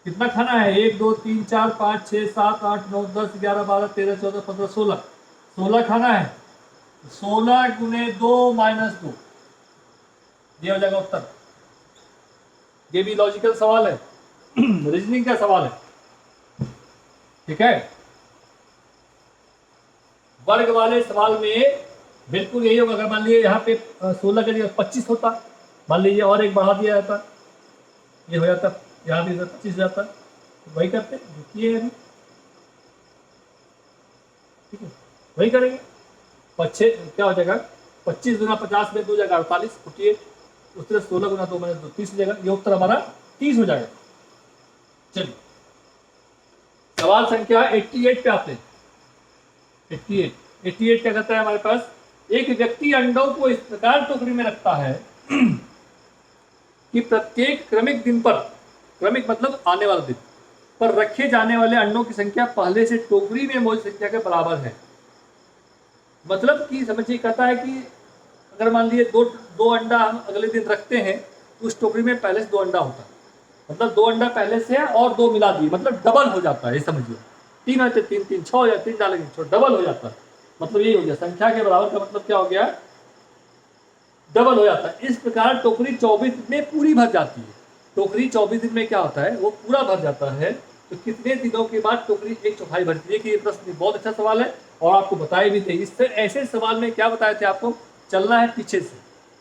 कितना खाना है? 1 2 3 4 5 6 7 8 9 10 11 12 13 14 15 16, 16 खाना है। 16 गुने 2 माइनस 2, ये हो जाएगा उत्तर। ये भी लॉजिकल सवाल है, रीजनिंग का सवाल है। ठीक है, वर्ग वाले सवाल में बिल्कुल यही होगा। अगर मान लीजिए यहाँ पे 16 का जगह 25 होता, मान लीजिए और एक बढ़ा दिया जाता, ये हो जाता, यहाँ भी 25 जाता, तो वही करते देखिए अभी। ठीक है, वही करेंगे। 25 क्या हो जाएगा? 25 गुना 50 में 2 जाएगा 48, उठिए उस तरह 16 गुना 2 मैंने 30 हो जाएगा। ये उत्तर हमारा 30 हो जाएगा। चलिए सवाल संख्या 88 पे आते हैं। 88 क्या कहता है हमारे पास? एक व्यक्ति अंडों को इस प्रकार टोकरी में रखता है कि प्रत्येक क्रमिक दिन पर, क्रमिक मतलब आने वाले दिन पर रखे जाने वाले अंडों की संख्या पहले से टोकरी में मौजूद संख्या के बराबर है। मतलब कि समझिए, कहता है कि अगर मान लीजिए दो अंडा हम अगले दिन रखते हैं, तो उस टोकरी में पहले से 2 अंडा होता है, मतलब 2 अंडा पहले से है और 2 मिला दिए, मतलब डबल हो जाता है। ये समझिए 3 आते 3 3 6 या 3 डालेंगे 6, डबल हो जाता है। मतलब ये हो गया संख्या के बराबर का मतलब क्या हो गया? डबल हो जाता है। इस प्रकार टोकरी 24 दिन में पूरी भर जाती है। टोकरी 24 दिन में क्या होता है? वो पूरा भर जाता है। तो कितने दिनों के बाद टोकरी 1/4 भरती है? कि ये प्रश्न बहुत अच्छा सवाल है और आपको बताए भी थे। इससे ऐसे सवाल में क्या बताए थे आपको? चलना है पीछे से।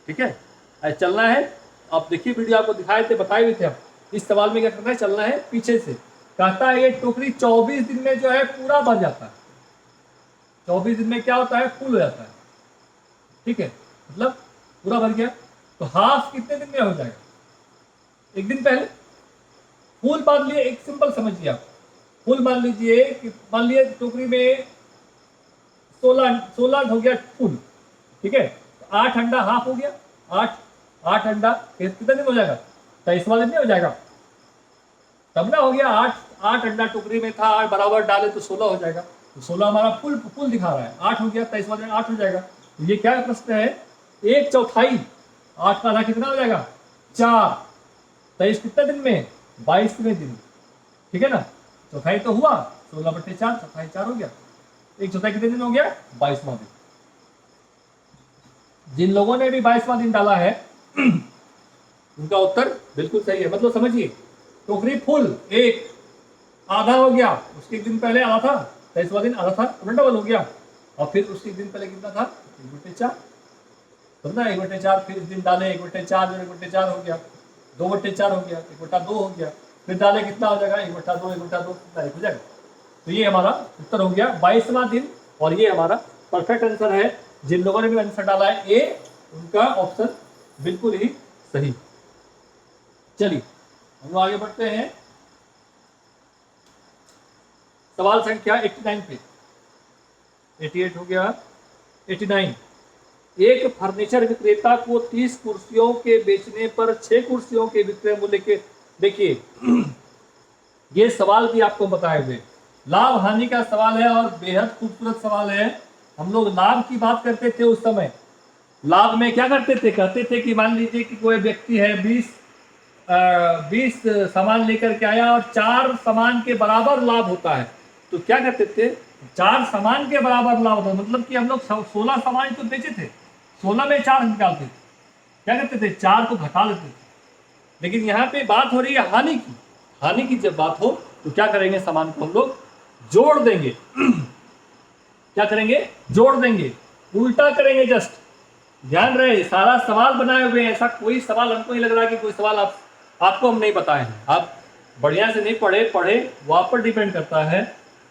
ठीक है, चलना है। आप देखिए वीडियो आपको दिखाए थे, बताए भी थे हम। इस सवाल में क्या करना है? चलना है पीछे से। कहता है ये टोकरी 24 दिन में जो है पूरा भर जाता है। 24 दिन में क्या होता है? फुल हो जाता है। ठीक है, मतलब पूरा भर गया। तो हाफ कितने दिन में हो जाएगा? 1 दिन पहले। फुल मान लिए, एक सिंपल समझिए आप, फुल मान लीजिए कि मान लिए टोकरी में 16 हो गया फुल। ठीक है, तो 8 अंडा हाफ हो गया। 8 अंडा कितने दिन हो जाएगा? 23वां दिन में हो जाएगा। तब ना हो गया 8 अंडा टोकरी में था, 8 बराबर डाले तो 16 हो जाएगा। तो 16 हमारा फुल फुल दिखा रहा है, 8 हो गया, 23 वाले 8 हो जाएगा। तो ये क्या प्रश्न है, 1/4 8 का आधा कितना हो जाएगा 4, 23 कितने दिन में 22वें दिन, ठीक है ना। चौथाई तो हुआ 16/4, चौथाई 4 हो गया, 1/4 कितने दिन हो गया 22वां दिन। जिन लोगों ने भी 22वां दिन डाला है उनका उत्तर बिल्कुल सही है। मतलब समझिए, टोकरी फुल, एक आधा हो गया, उसके एक दिन पहले आधा था, 23वां दिन आधा था, डबल हो गया, और फिर उसके एक दिन पहले कितना था 1/4, समझना 1/4, फिर इस दिन डाले 1/4 जो 1/4 हो गया, 2/4 हो गया, 1/2 हो गया, फिर डाले कितना हो जाएगा 1/2, 1/2 कितना हो जाएगा। तो ये हमारा उत्तर हो गया 22वां दिन, और ये हमारा परफेक्ट आंसर है। जिन लोगों ने भी आंसर डाला है ए, उनका ऑप्शन बिल्कुल ही सही। चलिए हम लोग आगे बढ़ते हैं सवाल संख्या 89 पे। 88 हो गया, 89। एक फर्नीचर विक्रेता को 30 कुर्सियों के बेचने पर 6 कुर्सियों के विक्रय मूल्य के, देखिए ये सवाल भी आपको बताए हुए, लाभ हानि का सवाल है और बेहद खूबसूरत सवाल है। हम लोग लाभ की बात करते थे उस समय। लाभ में क्या करते थे, कहते थे कि मान लीजिए कि कोई व्यक्ति है 20 सामान लेकर के आया और 4 सामान के बराबर लाभ होता है, तो क्या करते थे 4 सामान के बराबर लाभ होता है, मतलब कि हम लोग 16 सामान तो बेचे थे, 16 में 4 निकालते थे, क्या करते थे 4 को घटा लेते थे। लेकिन यहाँ पे बात हो रही है हानि की। हानि की जब बात हो तो क्या करेंगे, सामान को हम लोग जोड़ देंगे क्या करेंगे, जोड़ देंगे, उल्टा करेंगे। जस्ट ध्यान रहे, सारा सवाल बनाए हुए हैं, ऐसा कोई सवाल हमको नहीं लग रहा कि कोई सवाल आपको हम नहीं बताए हैं। आप बढ़िया से नहीं पढ़े वो आप पर डिपेंड करता है,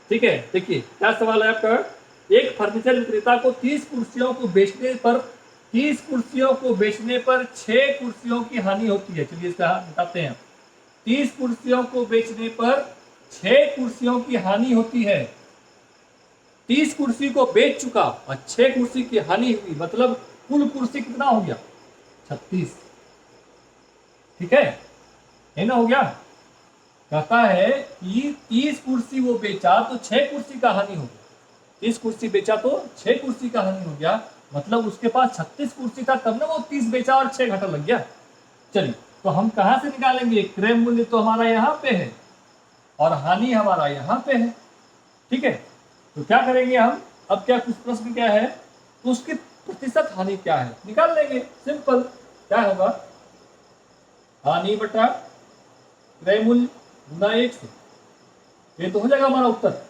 ठीक है। देखिए क्या सवाल है आपका, एक फर्नीचर विक्रेता को 30 कुर्सियों को बेचने पर 6 कुर्सियों की हानि होती है। चलिए इसका बताते हैं। 30 कुर्सियों को बेचने पर 6 कुर्सियों की हानि होती है। 30 कुर्सी को बेच चुका और 6 कुर्सी की हानि हुई, मतलब कुल कुर्सी कितना हो गया 36, ठीक है, ये ना हो गया। कहता है कि 30 कुर्सी वो बेचा तो 6 कुर्सी का हानि हो गया। 30 कुर्सी बेचा तो 6 कुर्सी का हानि हो गया, मतलब उसके पास 36 कुर्सी था, तब ना वो 30 बेचा और 6 घटा लग गया। चलिए तो हम कहां से निकालेंगे, क्रय मूल्य तो हमारा यहाँ पे है और हानि हमारा यहाँ पे है, ठीक है। तो क्या करेंगे हम, अब क्या कुछ प्रश्न क्या है, तो उसकी प्रतिशत हानि क्या है निकाल लेंगे, सिंपल। क्या होगा, हानि बटा क्रय मूल्य गुना 100, ये तो हो जाएगा हमारा उत्तर।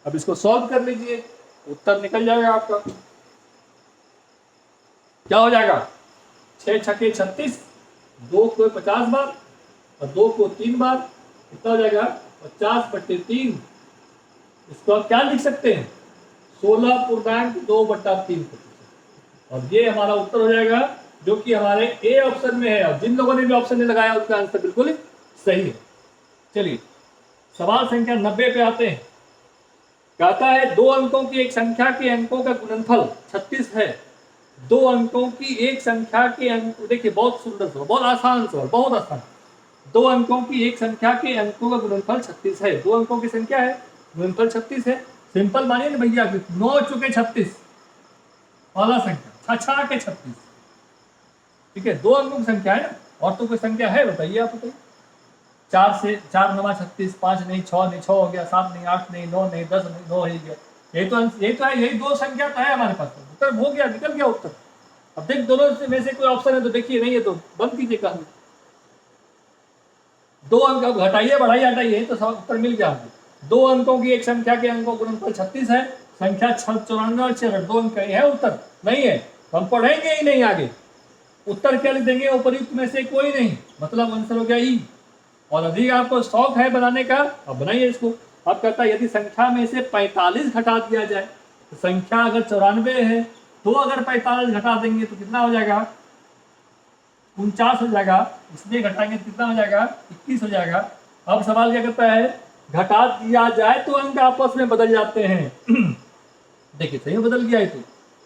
अब इसको सॉल्व कर लीजिए, उत्तर निकल जाएगा आपका। क्या हो जाएगा, 6 छक्के 36, 2 को 50 बार और 2 को 3 बार, कितना हो जाएगा 50/3। इसको आप क्या लिख सकते हैं, 16.2/3, और ये हमारा उत्तर हो जाएगा, जो कि हमारे ए ऑप्शन में है। और जिन लोगों ने भी ऑप्शन नहीं लगाया उसका आंसर बिल्कुल सही है। चलिए सवाल संख्या 90 पे आते हैं। कहता है 2 अंकों की एक संख्या के अंकों का गुणनफल 36 है। 2 अंकों की एक संख्या के अंक, देखिए बहुत सुंदर सवाल, बहुत आसान सवाल, बहुत आसान। 2 अंकों की एक संख्या के अंकों का गुणनफल 36 है। 2 अंकों की संख्या है, गुणनफल 36 है। सिंपल मानिए ना भैया, 9 चुके 36 वाला संख्या, 6 के 36, ठीक है। 2 अंकों की संख्या है ना, और तो कोई संख्या है बताइए आप, बताइए। 4 से 4 9 36, 5 नहीं 6 नहीं 6 हो गया, 7 नहीं 8 नहीं 9 नहीं 10 नहीं 9 हो गया। यही तो है, यही 2 संख्या तो है हमारे पास, उत्तर हो गया, निकल गया उत्तर। अब देख दोनों में से कोई ऑप्शन है तो देखिए, नहीं है तो बंद कीजिए कहानी। 2 अंक, अब घटाइए बढ़ाइए हटाइए तो उत्तर मिल गया आपको। 2 अंकों की एक संख्या के अंकों गुणनफल 36 है। संख्या 94 और 6 2 अंक है उत्तर, नहीं है तो हम पढ़ेंगे ही नहीं आगे। उत्तर क्या लिख देंगे, उपयुक्त में से कोई नहीं, मतलब आंसर हो गया ई। और अधिक आपको शौक है बनाने का, अब बनाइए इसको। अब कहता है यदि संख्या में से 45 घटा दिया जाए, तो संख्या अगर 94 है तो अगर 45 घटा देंगे तो कितना हो जाएगा, 49 हो जाएगा। इसलिए घटाएंगे तो कितना हो जाएगा, 21 हो जाएगा। अब सवाल क्या करता है, घटा दिया जाए तो अंक आपस में बदल जाते हैं। देखिए सही बदल गया है, तो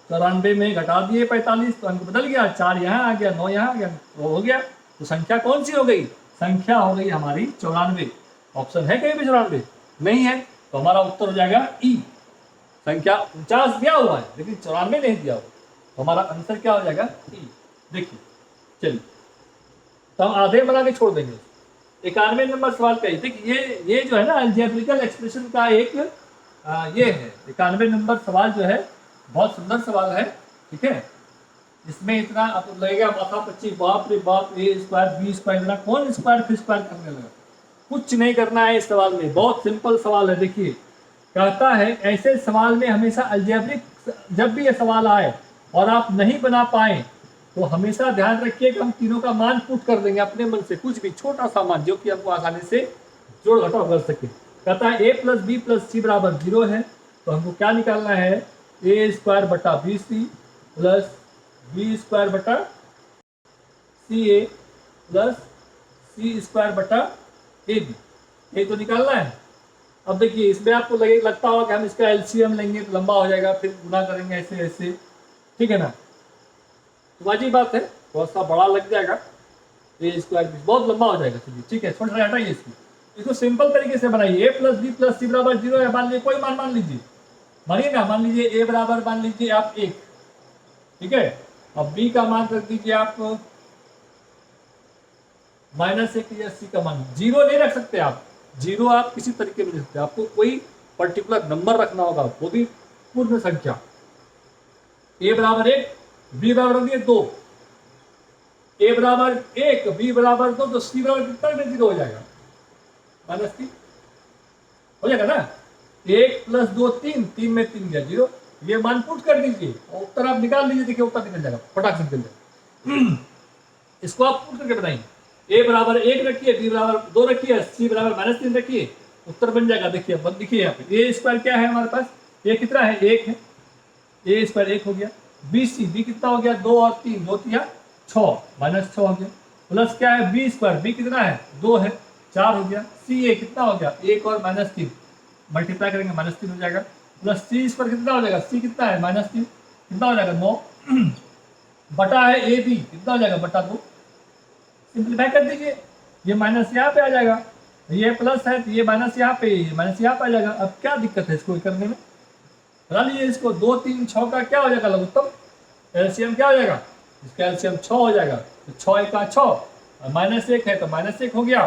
94 में घटा दिए 45 तो अंक बदल गया, 4 यहाँ आ गया, 9 यहाँ आ गया, वो हो गया। तो संख्या कौन सी हो गई, संख्या हो गई हमारी 94। ऑप्शन है कहीं भी 94 नहीं है, तो हमारा उत्तर हो जाएगा ई। संख्या 49 दिया हुआ है लेकिन 94 नहीं दिया हुआ, तो हमारा आंसर क्या हो जाएगा ई। देखिए चलिए, तो हम आधे बना के छोड़ देंगे। 91 नंबर सवाल का देखिए, ये जो है ना अलजेब्रिकल एक्सप्रेशन का एक ये है 91 नंबर सवाल जो है बहुत सुंदर सवाल है, ठीक है। इसमें इतना आपको लगेगा माथा पच्ची, बाप रे बाप, ए स्क्वायर बी स्क्वायर, इतना कौन स्क्वायर फिर स्क्वायर करने लगा। कुछ नहीं करना है इस सवाल में, बहुत सिंपल सवाल है। देखिए कहता है ऐसे सवाल में हमेशा अलजेब्रिक, जब भी ये सवाल आए और आप नहीं बना पाए तो हमेशा ध्यान रखिए कि हम तीनों का मान पुट कर देंगे अपने मन से, कुछ भी छोटा सा मान जो कि हमको आसानी से जोड़ घटाव कर सके। कहता है A plus B plus C बराबर 0 है, तो हमको क्या निकालना है, ए स्क्वायर बटा B C plus B square बटा सी ए प्लस सी स्क्वायर बटा ए बी, ये तो निकालना है। अब देखिए इसमें आपको लगता होगा कि हम इसका एलसीएम लेंगे तो लंबा हो जाएगा, फिर गुना करेंगे ऐसे ऐसे, ठीक है ना। तो वाजिब बात है, थोड़ा सा बड़ा लग जाएगा, ए स्क्वायर भी बहुत लंबा हो जाएगा। चलिए ठीक है, छोटा हटाइए इसको सिंपल तरीके से बनाइए। ए प्लस बी प्लस सी बराबर 0 है, मान लीजिए कोई मान लीजिए, मानिए ना, मान लीजिए ए बराबर मान लीजिए आप 1, ठीक है। अब बी का मान रख दीजिए आप -1 या सी का मान 0 नहीं रख सकते आप, 0 आप किसी तरीके में रख सकते, आपको कोई पर्टिकुलर नंबर रखना होगा, वो भी पूर्ण संख्या। ए बराबर 1, बी बराबर 2, ए बराबर 1 बी बराबर 2, तो सी बराबर कितना में 0 हो जाएगा, -3 हो जाएगा ना। 1 + 2 3, 3 में 3 गया 0, ये मान पुट कर दीजिए और उत्तर आप निकाल लीजिए। देखिए उत्तर निकल जाएगा, फटाक से निकल जाएगा। इसको आप पुट करके बनाइए, ए बराबर 1 रखिए, बी बराबर 2 रखिए, सी बराबर -3 रखिए, उत्तर बन जाएगा। देखिए अब देखिए यहाँ पे ए स्क्वायर क्या है हमारे पास, ए कितना है 1 है, ए स्क्वायर 1 हो गया, बी सी बी कितना हो गया 2 और 3 2 3 6 -6 हो गया, प्लस क्या है बी स्क्वायर, बी कितना है 2 है 4 हो गया, सी ए कितना हो गया 1 और -3 मल्टीप्लाई करेंगे -3 हो जाएगा, प्लस सी स्क्वायर कितना हो जाएगा, सी कितना है -3 कितना हो जाएगा 9 बटा है ए बी कितना हो जाएगा बटा 2, सिंप्लीफाई कर दीजिए, ये माइनस यहाँ पे आ जाएगा, ये प्लस है तो ये माइनस यहाँ पे, ये माइनस यहाँ पे आ जाएगा। अब क्या दिक्कत है इसको करने में, बना लीजिए इसको, 2 3 6 का क्या हो जाएगा लघुत्तम, एलसीएम क्या हो जाएगा, इसका एलसीएम 6 हो जाएगा, तो 6 1 का 6 और -1 है तो -1 हो गया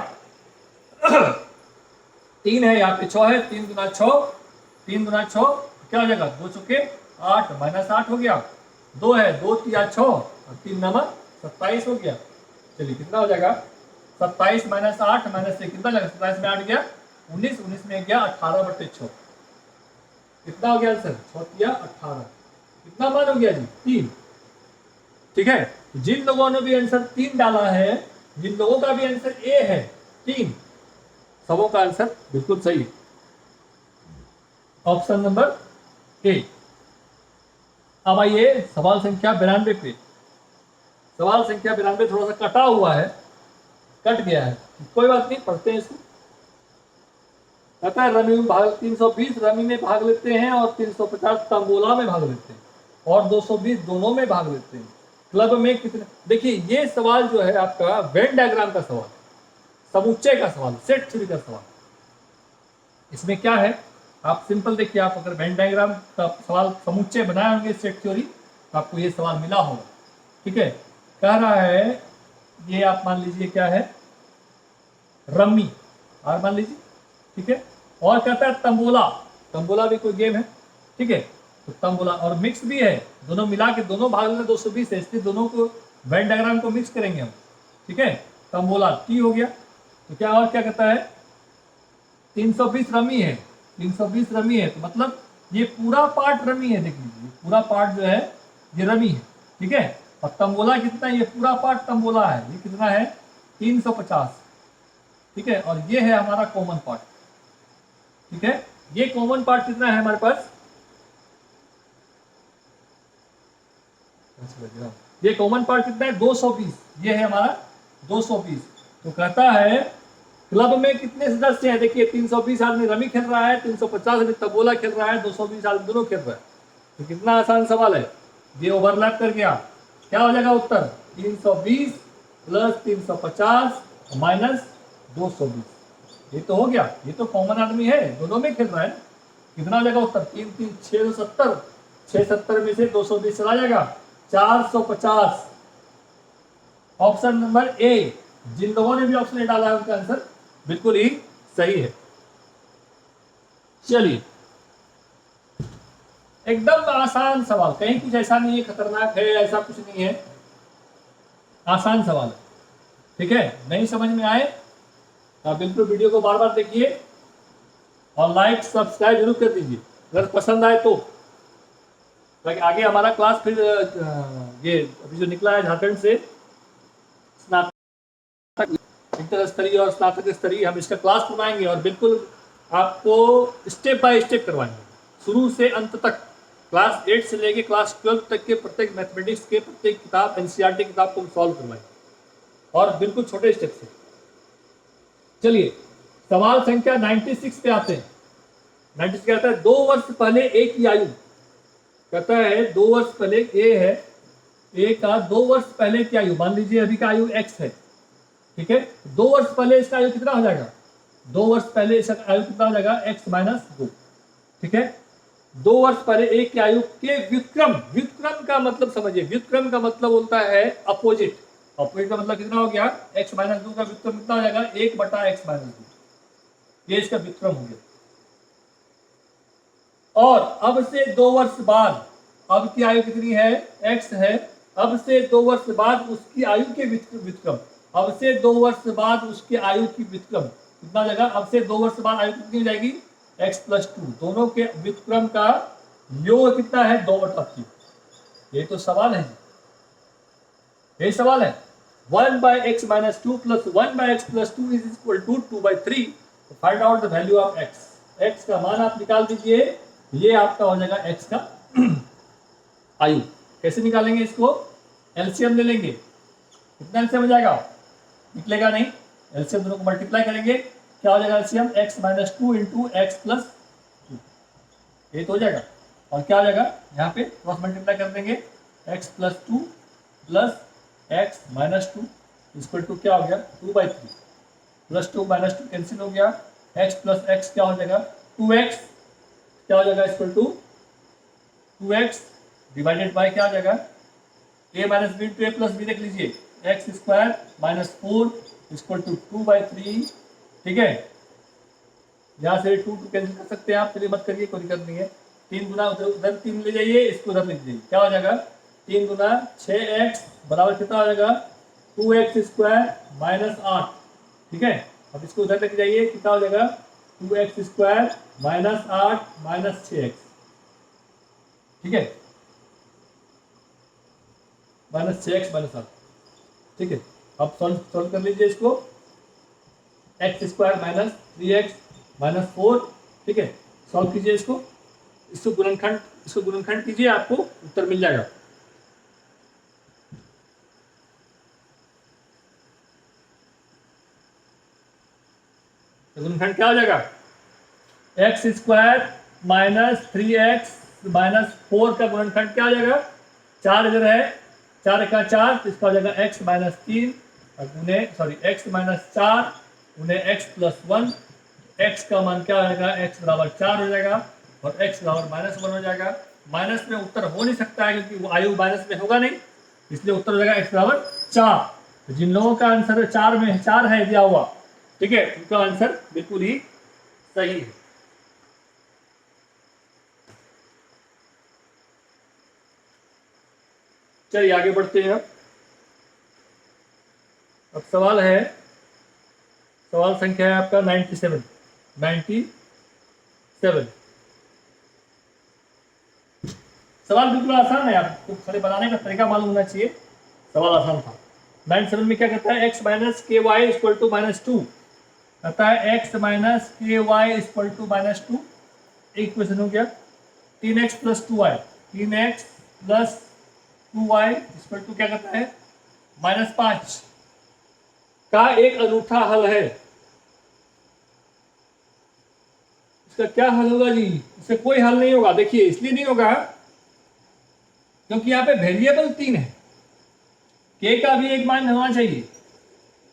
3 है यहाँ पे 6 है, 3 गुना 6 3 गुना 6 क्या हो जाएगा 2 चौके 8 -8 हो गया, 2 है 2 3 6 और 3 9 27 हो गया। चलिए कितना हो जाएगा 27 -8 -1 कितना जाएगा, 27 में 8 गया 19, 19 में गया 18/6, कितना हो गया आंसर 6 18, कितना मान हो गया जी 3, ठीक है। जिन लोगों ने भी आंसर 3 डाला है, जिन लोगों का भी आंसर ए है 3, सबों का आंसर बिल्कुल सही है, ऑप्शन नंबर ए। अब आइए सवाल संख्या 92 पे। सवाल संख्या 92 थोड़ा सा कटा हुआ है, कट गया है, कोई बात नहीं, पढ़ते हैं इसको। कहता है रमी में भाग 320 रमी में भाग लेते हैं और 350 तंबोला में भाग लेते हैं और 220 दोनों में भाग लेते हैं, क्लब में कितने। देखिए ये सवाल जो है आपका वेन डायग्राम का सवाल, समुच्चय का सवाल, सेट थ्योरी का सवाल। इसमें क्या है, आप सिंपल देखिए, आप अगर वेन डायग्राम का सवाल समुच्चय बनाए होंगे सेट थ्योरी तो आपको ये सवाल मिला होगा, ठीक है। कह रहा है ये आप मान लीजिए क्या है रम्मी और मान लीजिए, ठीक है, और कहता है तंबोला, तंबोला भी कोई गेम है, ठीक है, तो तंबोला और मिक्स भी है, दोनों मिला के दोनों भाग में 220 है, इसलिए दोनों को वेन डायग्राम को मिक्स करेंगे हम, ठीक है। तंबोला टी हो गया, तो क्या और क्या कहता है 320 रमी है, 320 रमी है, तो मतलब ये पूरा पार्ट रमी है, देख लीजिए पूरा पार्ट जो है ये रमी है, ठीक है। और तंबोला कितना, ये पूरा पार्ट तंबोला है, ये कितना है 350, ठीक है। और ये है हमारा कॉमन पार्ट, ठीक है। ये कॉमन पार्ट कितना है हमारे पास, ये कॉमन पार्ट कितना है 220, ये है हमारा 220। तो कहता है क्लब में कितने सदस्य हैं, देखिए 320 आदमी रमी खेल रहा है, 350 आदमी तंबोला खेल रहा है, 220 आदमी दोनों खेल रहा है। तो कितना आसान सवाल है, ये ओवरलैप कर गया, क्या हो जाएगा उत्तर 320 + 350 - 220, ये तो हो गया, ये तो कॉमन आदमी है, दोनों में खेल रहा है। कितना हो जाएगा उत्तर? 3 3 670, 670 में से 220 चला जाएगा, 450। ऑप्शन नंबर ए, जिन लोगों ने भी ऑप्शन ए डाला है उनका आंसर बिल्कुल ही सही है। चलिए, एकदम आसान सवाल, कहीं कुछ ऐसा नहीं है खतरनाक है, ऐसा कुछ नहीं है, आसान सवाल है। ठीक है, नहीं समझ में आए तो आप बिल्कुल वीडियो को बार बार देखिए और लाइक सब्सक्राइब जरूर कर दीजिए अगर पसंद आए तो। ताकि आगे हमारा क्लास फिर ये अभी जो निकला है झारखंड से स्नातक, इंटर स्तरीय और स्नातक स्तरीय, हम इसका क्लास बनाएंगे और बिल्कुल आपको स्टेप बाय स्टेप करवाएंगे, शुरू से अंत तक। क्लास 8 से लेके क्लास 12 तक के प्रत्येक मैथमेटिक्स के प्रत्येक किताब, एनसीईआरटी किताब को हम सॉल्व करवाएंगे और बिल्कुल छोटे स्टेप से। चलिए, सवाल संख्या 96 पे आते हैं। 96 कहता है 2 वर्ष पहले ए की आयु, कहता है 2 वर्ष पहले ए है, ए का 2 वर्ष पहले की आयु, मान लीजिए अभी का आयु x है। ठीक है, 2 वर्ष पहले इसका आयु कितना हो जाएगा? 2 वर्ष पहले इसका आयु कितना हो जाएगा? x-2। ठीक है, 2 वर्ष पहले ए की आयु के व्युत्क्रम, व्युत्क्रम का मतलब समझिए, व्युत्क्रम का मतलब होता है अपोजिट। अपोजिट का मतलब कितना हो गया? x-2 का व्युत्क्रम कितना हो जाएगा? 1/x-2। ये इसका व्युत्क्रम हो गया। और अब से 2 वर्ष बाद, अब की आयु कितनी है? x है, अब से 2 वर्ष बाद उसकी आयु के व्युत्क्रम, अब से 2 वर्ष बाद उसके आयु की व्युत्क्रम कितना हो जाएगा? अब से 2 वर्ष बाद आयु कितनी हो जाएगी? x+2। दोनों के व्युत्क्रम का योग कितना है? 2/3। ये तो सवाल है, यही सवाल है। 1/x-2 + 1/x+2 is equal to 2/3। Find out the value of x। x का मान आप निकाल दीजिए, ये आपका हो जाएगा x का आयु। कैसे निकालेंगे इसको? एलसीएम ले लेंगे। कितना एलसीएम हो जाएगा? निकलेगा नहीं, एलसीएम दोनों को मल्टीप्लाई करेंगे, क्या हो जाएगा एलसीएम? x-2 × x+2, ये तो हो जाएगा। और क्या हो जाएगा? यहाँ पे क्रॉस मल्टीप्लाई कर देंगे, x+2 + x-2 इक्वल टू क्या हो गया? 2/3 + 2 - 2 कैंसिल हो गया, x + x क्या हो जाएगा? 2x, क्या हो जाएगा? Equal to 2x divided by क्या हो जाएगा? a - b × a + b देख लीजिए, x² - 4 इक्वल टू 2/3। ठीक है, यहाँ से 2 कैंसिल कर सकते हैं आप, चलिए मत करिए, कोई दिक्कत नहीं है। 3 गुना उधर 3 ले जाइए, इसको उधर लिख दीजिए, क्या हो जाएगा? 3 गुना 6x बराबर कितना हो जाएगा? 2x² - 8। ठीक है, अब इसको उधर लेके जाइए, कितना हो जाएगा? 2x² - 8 - 6x। ठीक है, -6x - 8। ठीक है, अब सॉल्व कर लीजिए इसको, x² - 3x - 4। ठीक है, सॉल्व कीजिए इसको, इसको गुणनखंड कीजिए, आपको उत्तर मिल जाएगा। गुणनखंड क्या हो जाएगा? x² - 3x - 4 का गुणनखंड क्या हो जाएगा? 4 इधर है, 4 का 4, तो इसका हो जाएगा x - 3 x - 4 x+1। x का मान क्या हो जाएगा? x बराबर 4 हो जाएगा और x बराबर -1 हो जाएगा। माइनस में उत्तर हो नहीं सकता है क्योंकि वो आयु माइनस में होगा नहीं, इसलिए उत्तर हो जाएगा x बराबर 4। तो जिन लोगों का आंसर 4 में 4 है दिया हुआ, ठीक है, उनका आंसर बिल्कुल ही सही है। चलिए आगे बढ़ते हैं। अब सवाल है, सवाल संख्या है आपका 97। सवाल बिल्कुल आसान है, आपको खाली बनाने का तरीका मालूम होना चाहिए। सवाल आसान था। 97 में क्या कहता है? x - ky = -2 कहता है, x - ky = -2। एक क्वेश्चन हो गया। 3x + 2y, 3x + 2y = क्या कहता है? -5 का एक अनूठा हल है। इसका क्या हल होगा जी? इससे कोई हल नहीं होगा। देखिए, इसलिए नहीं होगा क्योंकि यहाँ पे वेरिएबल 3 है, k का भी एक मान होना चाहिए।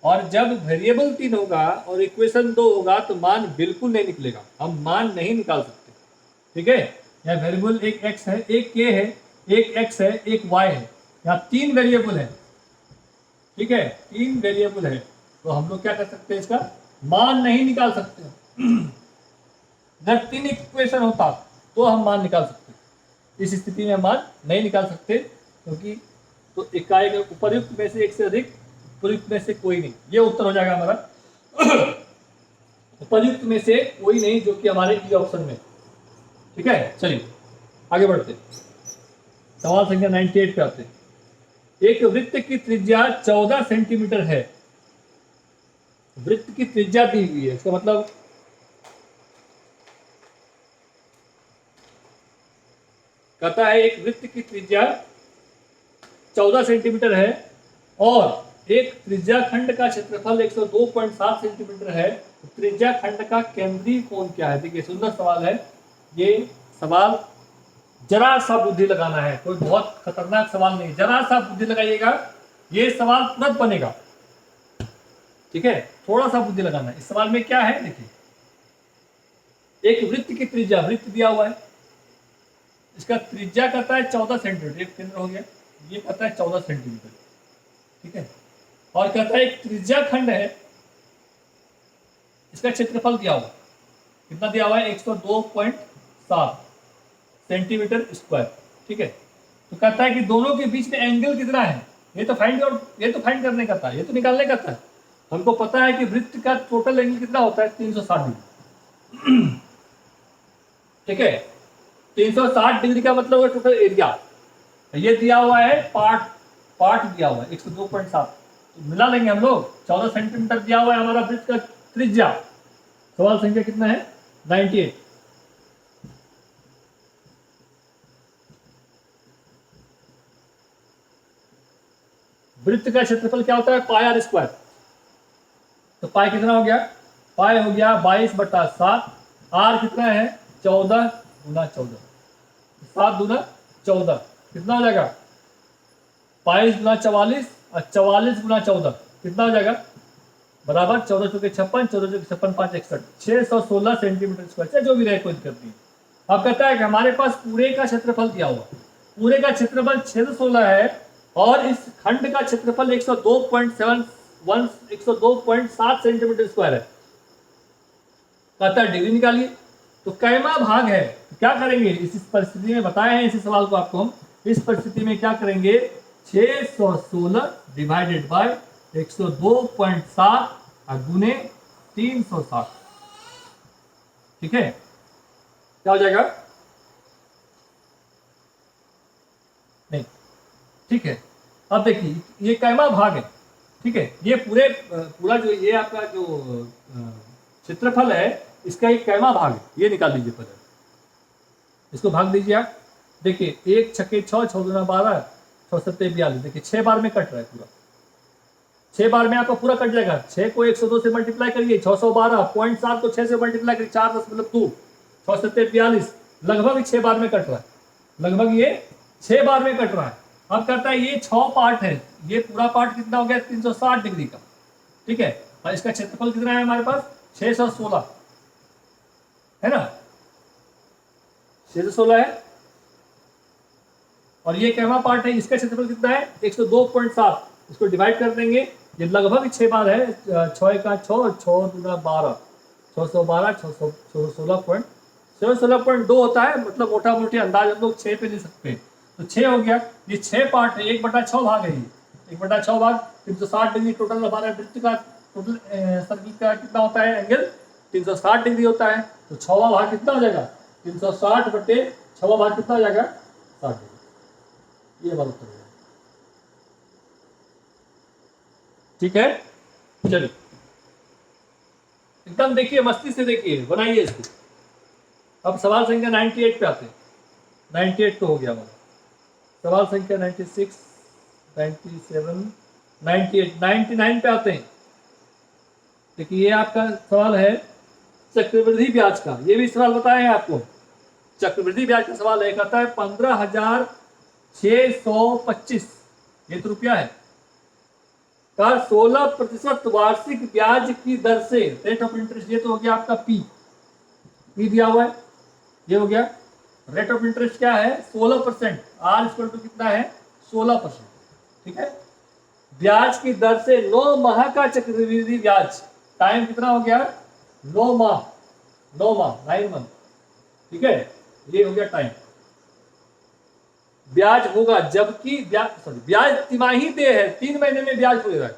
और जब वेरिएबल 3 होगा और इक्वेशन 2 होगा तो मान बिल्कुल नहीं निकलेगा, हम मान नहीं निकाल सकते। ठीक है, यहाँ वेरिएबल एक x है, एक k है, एक x है, एक y है, यहाँ 3 वेरिएबल है। ठीक है, 3 वेरिएबल है, तो हम लोग क्या कर सकते हैं, इसका मान नहीं निकाल सकते। अगर 3 इक्वेशन होता तो हम मान निकाल सकते, इस स्थिति में मान नहीं निकाल सकते, क्योंकि तो इकाई उपर्युक्त में से एक से अधिक, उपयुक्त में से कोई नहीं, ये उत्तर हो जाएगा हमारा। उपयुक्त में से कोई नहीं, जो कि हमारे ई ऑप्शन में। ठीक है, चलिए आगे बढ़ते, सवाल संख्या 98 पे आते हैं। एक वृत्त की त्रिज्या 14 सेंटीमीटर है, वृत्त की त्रिज्या दी हुई है, इसका मतलब कहता है एक वृत्त की त्रिज्या 14 सेंटीमीटर है और एक त्रिज्या खंड का क्षेत्रफल 102.7 सेंटीमीटर है, त्रिज्या खंड का केंद्रीय कोण क्या है। देखिए सुंदर सवाल है ये सवाल, जरा सा बुद्धि लगाना है, कोई बहुत खतरनाक सवाल नहीं, जरा सा बुद्धि लगाइएगा, ये सवाल तुरंत बनेगा। ठीक है, थोड़ा सा बुद्धि लगाना है। इस सवाल में क्या है, देखिए एक वृत्त की त्रिज्या, वृत्त दिया हुआ है, इसका त्रिज्या कहता है 14 सेंटीमीटर, एक केंद्र हो गया, ये कहता है 14 सेंटीमीटर। ठीक है, और कहता है एक त्रिज्या खंड है, इसका क्षेत्रफल दिया हुआ, कितना दिया हुआ है, 102.7 सेंटीमीटर स्क्वायर। ठीक है, तो कहता है कि दोनों के बीच में एंगल कितना है, ये तो फाइंड करने का था, ये तो निकालने का था। हमको पता है कि वृत्त का टोटल एंगल कितना होता है, 360 डिग्री। ठीक है, 360 डिग्री का मतलब है टोटल एरिया, ये दिया हुआ है पार्ट दिया हुआ है 102.7, तो मिला लेंगे हम लोग। 14 सेंटीमीटर दिया हुआ है हमारा वृत्त का त्रिज्या। सवाल संख्या कितना है, 98। वृत्त का क्षेत्रफल क्या होता है, पाई आर स्क्वायर, तो पाई कितना हो गया, पाई हो गया 22/7, आर कितना है 14 गुना 14, 7 गुना 14 कितना हो जाएगा, 22 गुना 44 और 44 गुना 14 कितना हो जाएगा, बराबर 14 चौके 56, 14 चौके 56, 5 61, 616 सेंटीमीटर स्क्वायर, जो भी रहे कोई दिक्कत नहीं। अब कहता है कि हमारे पास पूरे का क्षेत्रफल दिया हुआ, पूरे का क्षेत्रफल 616 है और इस खंड का क्षेत्रफल 102.7 सेंटीमीटर स्क्वायर है। कहता है डिग्री निकालिए, तो कैमा भाग है, तो क्या करेंगे इस परिस्थिति में, बताए हैं इसी सवाल को आपको हम, इस परिस्थिति में क्या करेंगे, 616 डिवाइडेड बाय 102.7 गुने 360। ठीक है, क्या हो जाएगा, नहीं, ठीक है। अब देखिए ये कैमा भाग है, ठीक है, ये पूरा जो ये आपका जो क्षेत्रफल है, इसका एक कैमा भाग है, ये निकाल लीजिए पहले, इसको भाग दीजिए आप। देखिए 1 छक्के 6, 6 दूना 12, 6 सत्ते 42, देखिए 6 बार में कट रहा है पूरा, 6 बार में आपका पूरा कट जाएगा। 6 को 102 से मल्टीप्लाई करिए, 612.7 को 6 से मल्टीप्लाई करिए, 4 10 मतलब 2, 6 सत्ते 42, लगभग 6 बार में कट रहा है, लगभग ये 6 बार में कट रहा है। अब कहता है ये 6 पार्ट है, ये पूरा पार्ट कितना हो गया, 360 डिग्री का। ठीक है, और इसका क्षेत्रफल कितना है हमारे पास, 616 है ना, 616 है, और ये कैमा पार्ट है, इसका क्षेत्रफल कितना है 102.7, इसको डिवाइड कर देंगे, ये लगभग 6 बार है, 6 का 6, 6 दूना 12, 612, 616.2 होता है, मतलब मोटा मोटी अंदाज हम लोग 6 पे ले सकते हैं, तो 6 हो गया। ये 6 पार्ट है, 1/6 भाग है, ये 1/6 भाग 360 डिग्री टोटल हमारा वृत्त का टोटल सर्किल का कितना होता है एंगल, 360 डिग्री होता है, तो 6वां भाग कितना हो जाएगा, 360/6वां भाग कितना हो जाएगा, 60 डिग्री, ये बात उत्तर हो जाएगा। ठीक है, चलिए एकदम देखिए, मस्ती से देखिए, बनाइए इसको। अब सवाल संख्या 98 पे आते हैं, 98 तो हो गया हमारा, सवाल संख्या 96, 97, 98, 99 पे आते हैं। देखिए ये आपका सवाल है चक्रवृद्धि ब्याज का, ये भी सवाल बताए हैं आपको, चक्रवृद्धि ब्याज का सवाल है, कहता है 15,625, ये तो रुपया है, का 16% वार्षिक ब्याज की दर से, रेट ऑफ इंटरेस्ट, ये तो हो गया आपका पी दिया हुआ है, ये हो गया रेट ऑफ इंटरेस्ट क्या है 16%, आर इक्वल टू कितना है 16%, ठीक है। ब्याज की दर से 9 माह का चक्रवृद्धि ब्याज, टाइम कितना हो गया 9 माह, 9 मंथ, ठीक है, ये हो गया टाइम। ब्याज होगा जबकि ब्याज तिमाही दे है, 3 महीने में ब्याज खुल रहा है,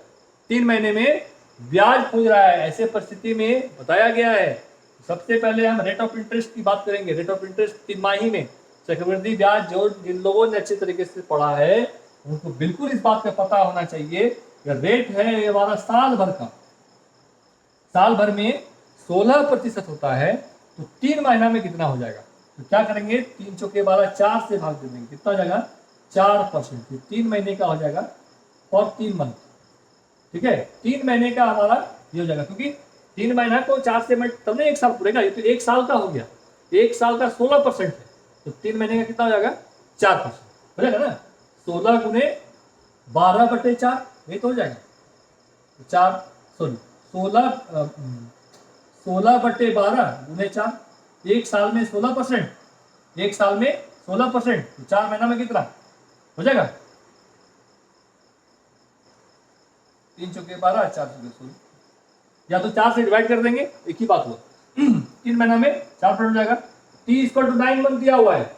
3 महीने में ब्याज खुल रहा है, ऐसे परिस्थिति में बताया गया है। सबसे पहले हम रेट ऑफ इंटरेस्ट की बात करेंगे। रेट ऑफ इंटरेस्ट तिमाही में चक्रवृद्धि ब्याज, जो जिन लोगों ने अच्छे तरीके से पढ़ा है उनको बिल्कुल इस बात का पता होना चाहिए कि रेट है ये हमारा साल भर का, साल भर में 16% होता है, तो 3 महीना में कितना हो जाएगा, तो क्या करेंगे 3 चौके 12, 4 से भाग दे देंगे, कितना हो जाएगा 4%, 3 महीने का हो जाएगा और 3 मंथ, ठीक है, 3 महीने का हमारा ये हो जाएगा, क्योंकि 3 महीना को 4 से तब नहीं 1 साल पूरेगा, ये तो 1 साल का हो गया, 1 साल का 16% है, तो 3 महीने का कितना हो जाएगा 4% हो जाएगा ना, 16 गुने 12/4 ये तो हो जाएगा 16/12 गुने 4, 1 साल में 16%, 1 साल में 16%, तो 4 महीना में कितना हो जाएगा 3 चौके 12, 4 चौके 16, या तो 4 से डिवाइड कर देंगे, एक ही बात हुआ 3 महीना में 4% हो जाएगा। टी इक्वल टू 9 मंथ दिया हुआ है,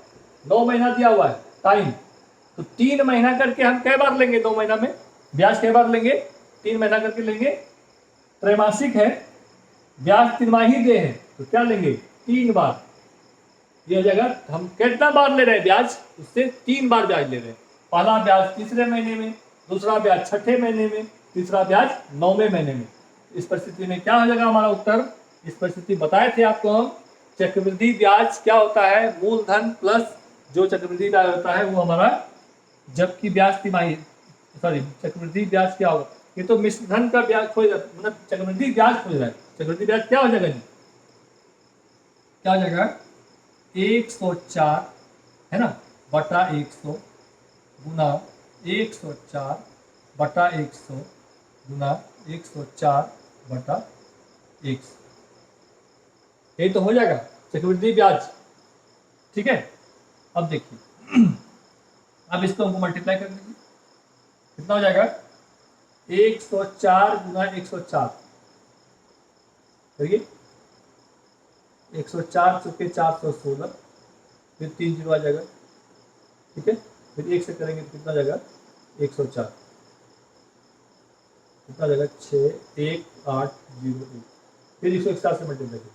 9 महीना दिया हुआ है टाइम, तो 3 महीना करके हम कै बार लेंगे 2 महीना में, ब्याज कै बार लेंगे 3 महीना करके लेंगे, त्रैमासिक है, ब्याज तिमाही दे है, तो क्या लेंगे 3 बार, ये हो जाएगा। हम कितना बार ले रहे हैं ब्याज, उससे 3 बार ब्याज ले रहे हैं, पहला ब्याज 3रे महीने में, दूसरा ब्याज 6ठे महीने में, तीसरा ब्याज 9वें महीने में। इस परिस्थिति में क्या हो जाएगा हमारा उत्तर, इस परिस्थिति बताए थे आपको हम, चक्रवृद्धि ब्याज क्या होता है, मूलधन प्लस जो चक्रवृद्धि ब्याज होता है वो हमारा, जबकि ब्याज तिमाही, चक्रवृद्धि ब्याज क्या होगा, ये तो मिश्र धन का ब्याज खोज, मतलब चक्रवृद्धि ब्याज खोज रहा है, चक्रवृद्धि ब्याज क्या हो जाएगा जी, क्या हो जाएगा 104 है ना बटा 100 गुना 104 बटा 100 गुना 104 बटा 100, ये तो हो जाएगा चक्रवृद्धि ब्याज, ठीक है। अब देखिए अब इसको हमको मल्टीप्लाई कर दीजिए, कितना हो जाएगा 104 गुना 104, देखिए 104 चुके 416, फिर 3 जीरो आ जाएगा, ठीक है, फिर 1 से करेंगे तो कितना जाएगा 104, कितना जाएगा 61801, फिर 104 से मल्टीप्लाई करिए,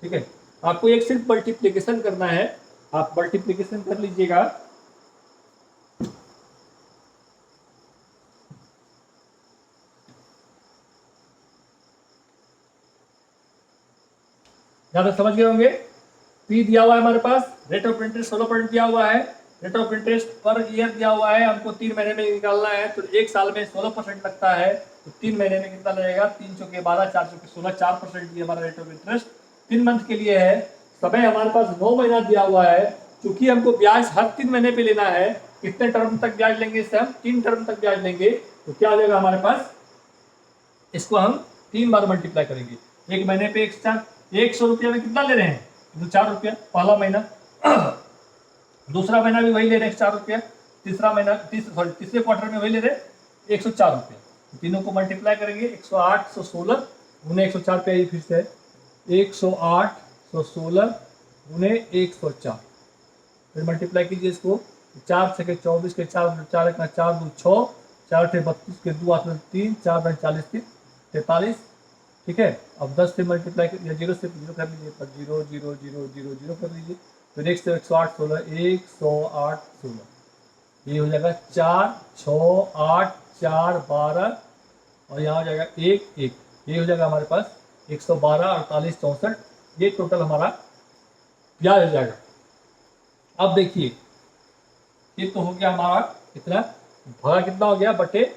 ठीक है। आपको एक सिर्फ मल्टीप्लिकेशन करना है, आप मल्टीप्लिकेशन कर लीजिएगा, ज्यादा समझ गए होंगे। पी दिया हुआ है हमारे पास, रेट ऑफ इंटरेस्ट 16% दिया हुआ है, rate of interest per year दिया हुआ है, हमको 3 महीने में निकालना है, तो 1 साल में 16% लगता है, तो 3 महीने में कितना लगेगा 3 चौके 12, 4 चौके 16, 4% ये हमारा रेट ऑफ इंटरेस्ट 3 मंथ के लिए है। समय हमारे पास 9 महीना दिया हुआ है, चूंकि हमको ब्याज हर 3 महीने पे लेना है, कितने टर्म तक ब्याज लेंगे, इससे हम 3 टर्म तक ब्याज लेंगे, तो क्या हो जाएगा हमारे पास, इसको हम 3 बार मल्टीप्लाई करेंगे, 1 महीने पे 100 रुपया में कितना ले रहे हैं, तो 4 रुपया पहला महीना, दूसरा महीना भी वही ले रहे हैं 4 रुपया, तीसरा महीना तीसरे क्वार्टर में वही ले रहे हैं 104 रुपया, तीनों को मल्टीप्लाई करेंगे 108 116 गुने 104 पे, फिर से 108 116 गुने 104, फिर मल्टीप्लाई कीजिए इसको, 4 से 24 के 4 4 1 4 2 6, 4 से 32 के 2 8 3, 4 40 3 43, ठीक है। अब 10 से मल्टीप्लाई या 0 से 0 कर लीजिए, पर 0 0 0 0 0 कर लीजिए, तो 1 से 108 16 108 16, ये हो जाएगा 4 6 8 4 12, और यहाँ हो जाएगा 1 1, ये हो जाएगा हमारे पास 112 48 64, ये टोटल हमारा ब्याज हो जाएगा। अब देखिए ये तो हो गया हमारा कितना भागा, कितना हो गया बटे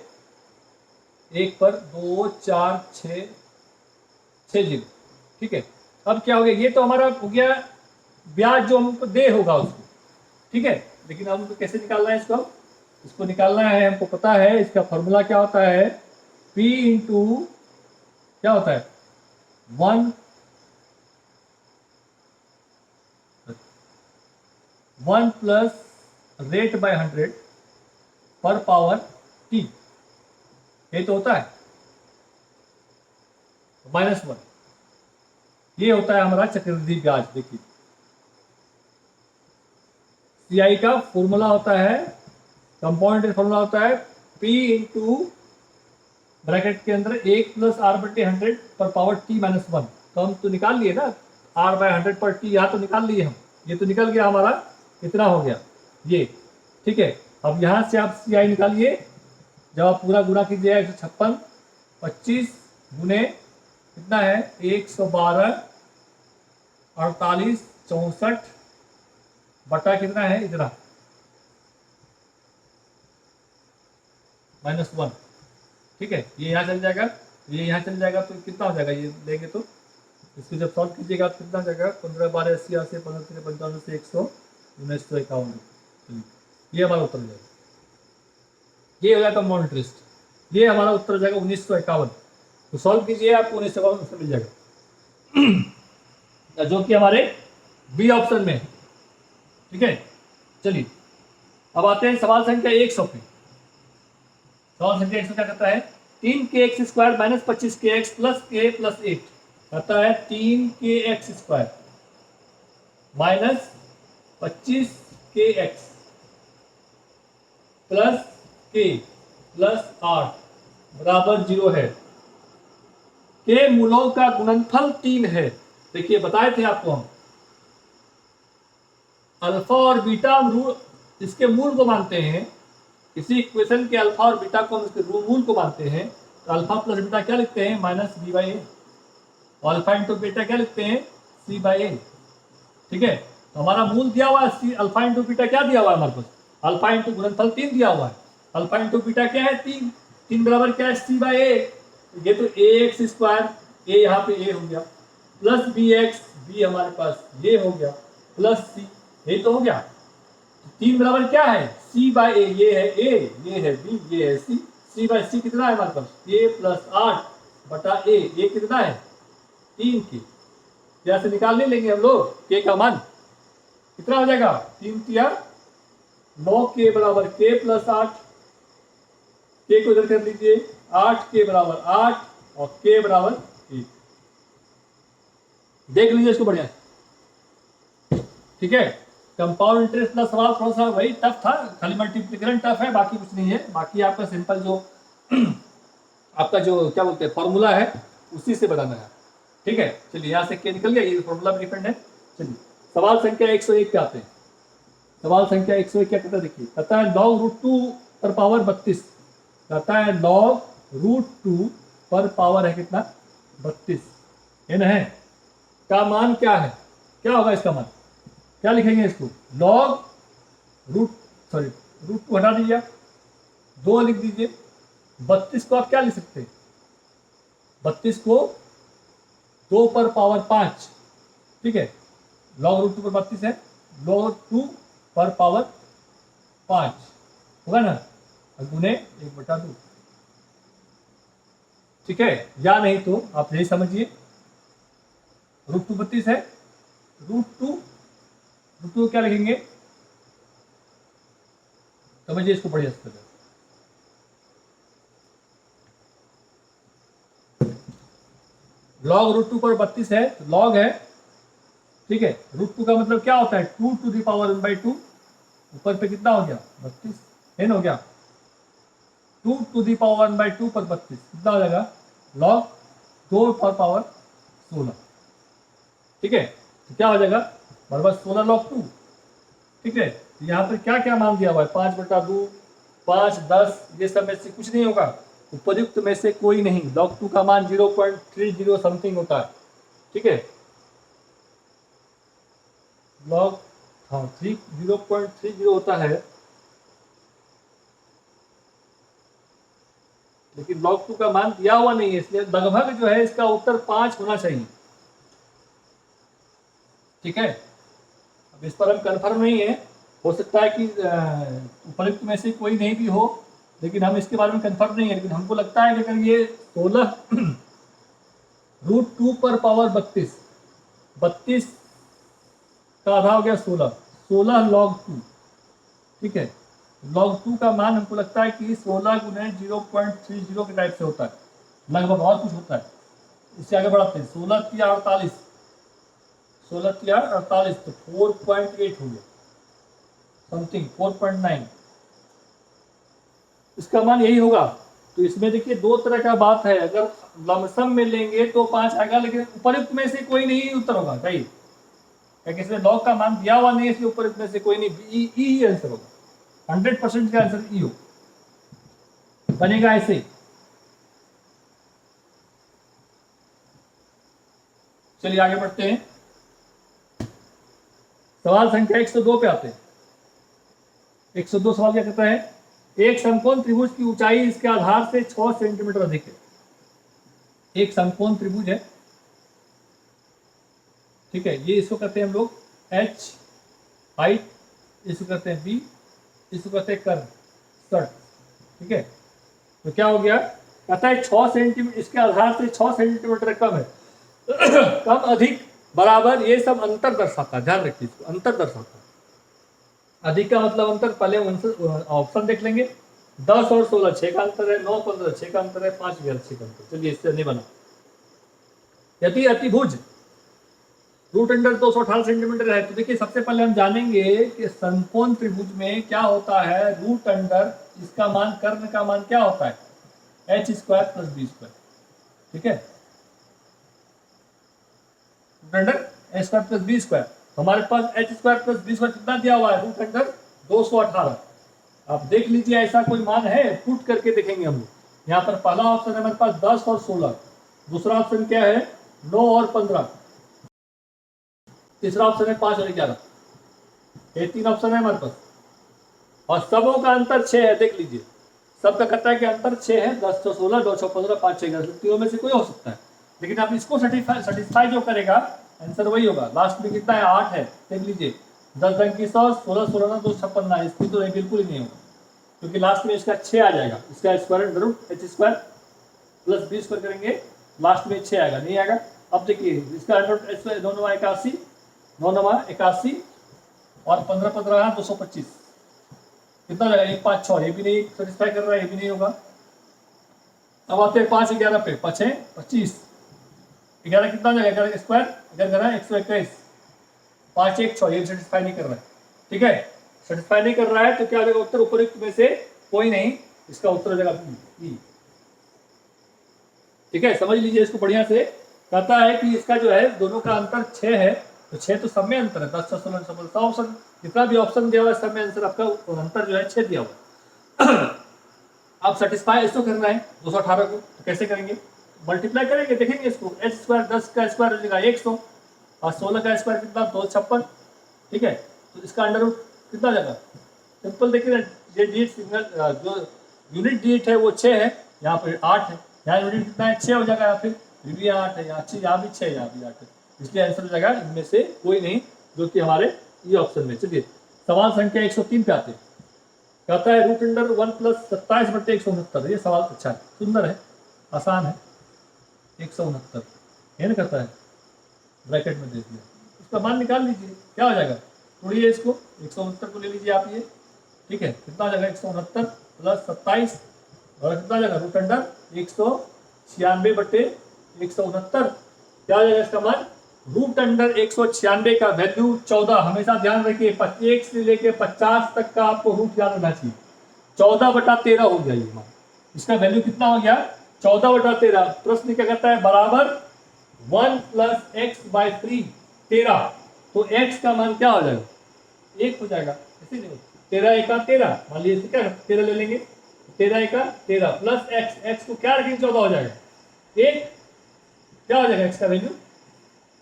1 पर 2 4 6 0, ठीक है। अब क्या हो गया, ये तो हमारा हो गया ब्याज जो हमको दे होगा उसको, ठीक है, लेकिन हमको कैसे निकालना है इसको, इसको निकालना है, हमको पता है इसका फॉर्मूला क्या होता है, P इंटू क्या होता है 1 प्लस रेट बाय 100 पर पावर T, ये तो होता है -1, ये होता है हमारा चक्रवृद्धि ब्याज। देखिए CI का फॉर्मूला होता है, कंपाउंड इंटरेस्ट फॉर्मूला होता है P इंटू ब्रैकेट के अंदर 1 प्लस R/100 पर पावर T-1। तो हम तो निकाल लिए ना R/100 पर T, यहाँ तो निकाल लिए हम, ये तो निकल गया हमारा, कितना हो गया ये, ठीक है। अब यहाँ से आप CI निकालिए, जब आप पूरा गुणा कीजिएगा 156 25 गुने कितना है 112 48 64 बटा कितना है इतना -1, ठीक है। ये यहाँ चल जाएगा, ये यहाँ चल जाएगा, तो कितना हो जाएगा ये लेंगे तो इसको जब सॉल्व कीजिएगा तो कितना हो जाएगा 15 12 80 80 15 55 से 100 1951। ये हमारा उत्तर हो जाएगा, ये हो जाएगा कंपाउंड इंटरेस्ट, ये हमारा उत्तर हो जाएगा 1951। तो सॉल्व कीजिए, आपको 1951 मिल जाएगा जो कि हमारे बी ऑप्शन में है, ठीक है। चलिए अब आते हैं सवाल संख्या 100 पे। सवाल संख्या 100 क्या कहता है, 3kx² - 25kx + k + 8 कहता है 3kx² - 25kx + k + 8 बराबर 0 है। के मूलों का गुणनफल 3 है। देखिए बताए थे आपको हम, अल्फा और बीटा इसके मूल को मानते हैं, इसी इक्वेशन के अल्फा और बीटा को हम इसके मूल को मानते हैं। तो अल्फा प्लस बीटा क्या लिखते हैं -b/a, और अल्फा इंटू बीटा क्या लिखते हैं c/a, ठीक है। तो हमारा मूल दिया हुआ है, अल्फा इंटू बीटा क्या दिया हुआ है हमारे पास, अल्फा इंटू गुणनफल 3 दिया हुआ है, अल्फा इंटू बीटा क्या है 3 बराबर क्या है c/a। ये तो ax², a यहाँ पे a हो गया, प्लस bx, b हमारे पास ये हो गया, प्लस c, ये तो हो गया। 3 बराबर क्या है c/a, ये है a, ये है b, ये है c, c/c कितना है हमारे पास a + 8 बटा a, ये कितना है 3k। जैसे निकाल नहीं लेंगे हम लोग k का मान कितना हो जाएगा 3 × 9k बराबर k + 8, k को इधर कर लीजिए, 8k बराबर 8 और k बराबर 1। देख लीजिए इसको बढ़िया, ठीक है। कंपाउंड इंटरेस्ट का सवाल थोड़ा सा वही टफ था, खाली मल्टीप्लिकेशन टफ है, बाकी कुछ नहीं है। बाकी आपका सिंपल जो आपका जो क्या बोलते हैं फॉर्मूला है उसी से बनाना है, ठीक है। चलिए यहाँ से क्या निकल गया, ये फॉर्मूला में डिपेंड है। चलिए सवाल संख्या 101 पे आते हैं। सवाल संख्या 101 क्या कहता है, देखिए कहता है log√2 पर पावर 32, कहता है log√2 पर पावर है कितना 32 है ना, है का मान क्या है, क्या होगा इसका मान, क्या लिखेंगे इसको √2 हटा दीजिए, 2 लिख दीजिए। 32 को आप क्या लिख सकते हैं, 32 को 2 पर पावर 5, ठीक है। log√2 पर 32 है, log2 पर पावर 5 होगा ना, गुने 1/2, ठीक है। या नहीं तो आप यही समझिए √2 32 है, √2 क्या लिखेंगे, समझिए इसको बढ़िया से। log√2 पर 32 है, log है, ठीक है। √2 का मतलब क्या होता है 2 to the power 1/2, ऊपर पे कितना हो गया 32 है ना, हो गया 2 to the power 1/2 पर 32 कितना हो जाएगा log 2 पर पावर 16, ठीक है। तो क्या हो जाएगा बराबर 16 log 2, ठीक है। तो यहाँ पर क्या क्या मान दिया हुआ है 5/2, 5 10, ये सब में से कुछ नहीं होगा, उपयुक्त में से कोई नहीं। log 2 का मान 0.30 समथिंग होता है, ठीक है। log 0.30 होता है, लेकिन log 2 का मान दिया हुआ नहीं है, इसलिए लगभग जो है इसका उत्तर 5 होना चाहिए, ठीक है। अब इस पर हम कन्फर्म नहीं है, हो सकता है कि उपयुक्त में से कोई नहीं भी हो, लेकिन हम इसके बारे में कंफर्म नहीं है, लेकिन हमको लगता है कि अगर ये 16 √2 पर पावर 32 का आधा हो गया 16 log 2, ठीक है। log 2 का मान हमको लगता है कि 16 गुने 0.30 के टाइप से होता है लगभग, और कुछ होता है। इससे आगे बढ़ाते हैं, 16 तिया 48, 16 तिया 48 तो 4.8 हो गया समथिंग, 4.9 इसका मान यही होगा। तो इसमें देखिए दो तरह का बात है, अगर लमसम में लेंगे तो 5 आएगा, लेकिन उपयुक्त में से कोई नहीं उत्तर होगा भाई, क्योंकि इसमें लॉग का मान दिया हुआ नहीं है, इसलिए उपयुक्त में से कोई नहीं, ई ही आंसर होगा। 100% का आंसर ई हो बनेगा ऐसे। चलिए आगे बढ़ते हैं, सवाल संख्या 102 पे आते हैं। 102 सवाल क्या कहता है, एक समकोण त्रिभुज की ऊंचाई इसके आधार से 6 सेंटीमीटर अधिक है। एक समकोण त्रिभुज है, ठीक है, ये इसको कहते हैं हम लोग एच हाइट, इसको कहते हैं बी, इसको कहते हैं कर्व सर्ट, ठीक है। तो क्या हो गया, कहता है 6 सेंटीमीटर, इसके आधार से 6 सेंटीमीटर कम है कम अधिक बराबर, ये सब अंतर दर्शाता है, ध्यान रखिए इसको, अंतर दर्शाता है। अधिक का मतलब अंतर, पहले ऑप्शन देख लेंगे। 10 और 16 6 का अंतर है, 9 15 6 का अंतर है, 5 11 6 का अंतर। चलिए इससे नहीं बना। यदि अतिभुज √218 सेंटीमीटर है, तो देखिए सबसे पहले हम जानेंगे कि समकोण त्रिभुज में क्या होता है, √, इसका मान, कर्ण का मान क्या होता है, h² + b², ठीक है। h² + b², हमारे पास h² + b² कितना दिया हुआ है, √218। आप देख लीजिए ऐसा कोई मान है, पुट करके देखेंगे हम लोग। यहाँ पर पहला ऑप्शन है हमारे पास 10 और 16, दूसरा ऑप्शन क्या है 9 और 15, तीसरा ऑप्शन है 5 और 11, ये 3 ऑप्शन है हमारे पास, और सबों का अंतर 6 है। देख लीजिए सबका कहता है कि अंतर 6 है, 10 6 16, 2 6 15, 5 6 11, तीनों में से कोई हो सकता है, लेकिन आप इसको सेटिस्फाई जो करेगा आंसर वही होगा। लास्ट में कितना है 8 है, देख लीजिए 10 10 की 100, 16 16 2 56, इसकी तो बिल्कुल ही नहीं होगा, क्योंकि लास्ट में इसका 6 आ जाएगा, इसका स्क्वायर √h² + b² करेंगे, लास्ट में 6 आएगा, नहीं आएगा। अब देखिए इसका √h² 2 9 81, 9 9 81 और 15 15 225, कितना जाएगा 1 5 6, ये भी नहीं सेटिस्फाई कर रहा है, ये भी नहीं होगा। अब आते हैं 5 11 पे, 5 है 25, 11 कितना जाएगा, 11 स्क्वायर, 11 121, 5 1 6, ये सेटिस्फाई नहीं कर रहा है, ठीक है, सेटिस्फाई नहीं कर रहा है, तो क्या हो जाएगा उत्तर, उपयुक्त में से कोई नहीं, इसका उत्तर हो जाएगा बी, ठीक है। समझ लीजिए इसको बढ़िया से, कहता है कि इसका जो है दोनों का अंतर 6 है, तो 6 तो सब में अंतर है, 10 16 16 ऑप्शन, जितना भी ऑप्शन दिया हुआ है सब में आंसर आपका अंतर जो है 6 दिया हुआ। आप सेटिस्फाई इसको करना है 218 को, तो कैसे करेंगे, मल्टीप्लाई करेंगे, देखेंगे इसको, h² 10 का स्क्वायर हो जाएगा 100, और 16 का स्क्वायर कितना 256, ठीक है, तो इसका अंडर रूट कितना जाएगा, सिंपल देखिए ये डिजिट सिंगल जो यूनिट डिजिट है वो 6 है, यहाँ पर 8 है, यहाँ यूनिट कितना है 6 हो जाएगा, या फिर ये भी 8 है, यहाँ 6, यहाँ भी 6, यहाँ भी 8 है, इसलिए आंसर हो जाएगा इनमें से कोई नहीं, जो कि हमारे ये ऑप्शन में। चलिए सवाल संख्या 103 पे आते हैं, कहता है √1 + 27/169, ये सवाल अच्छा है, सुंदर है, आसान है, 169 है ना, कहता है ब्रैकेट में देख लिया, इसका मान निकाल लीजिए, क्या हो जाएगा, तोड़िए इसको, 169 को ले लीजिए आप, ये ठीक है, कितना हो जाएगा 169 + 27, और कितना हो जाएगा √196/169, क्या हो जाएगा इसका मान, √196 का वैल्यू 14, हमेशा ध्यान रखिए 1 से लेके 50 तक का आपको रूट याद रखना चाहिए, 14/13 हो गया ये मान, इसका वैल्यू कितना हो गया 14/13। प्रश्न क्या कहता है, बराबर 1 + x/3 13, तो x का मान क्या हो जाएगा 1 हो जाएगा, ऐसे नहीं, 13 1 13, मान लीजिए क्या 13 ले लेंगे, 13 1 13 प्लस x को क्या रखेंगे 14 हो जाएगा, 1 क्या हो जाएगा, x का वैल्यू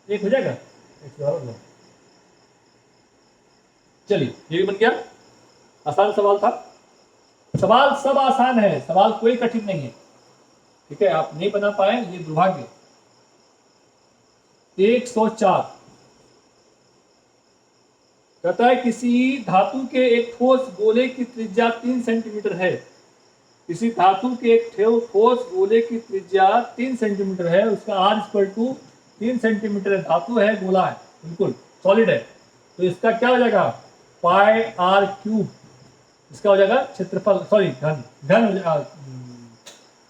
1 हो जाएगा, x बराबर। चलिए ये भी बन गया, आसान सवाल था, सवाल सब आसान है, सवाल कोई कठिन नहीं है, ठीक है, आप नहीं बना पाए ये दुर्भाग्य। 104 कहता है किसी धातु के एक ठोस गोले की त्रिज्या 3 सेंटीमीटर है। किसी धातु के एक ठोस गोले की त्रिज्या 3 सेंटीमीटर है, उसका आर इक्वल टू 3 सेंटीमीटर है, धातु है, गोला है, बिल्कुल सॉलिड है। तो इसका क्या हो जाएगा, पाई आर क्यूब। इसका हो जाएगा क्षेत्रफल, सॉरी घन,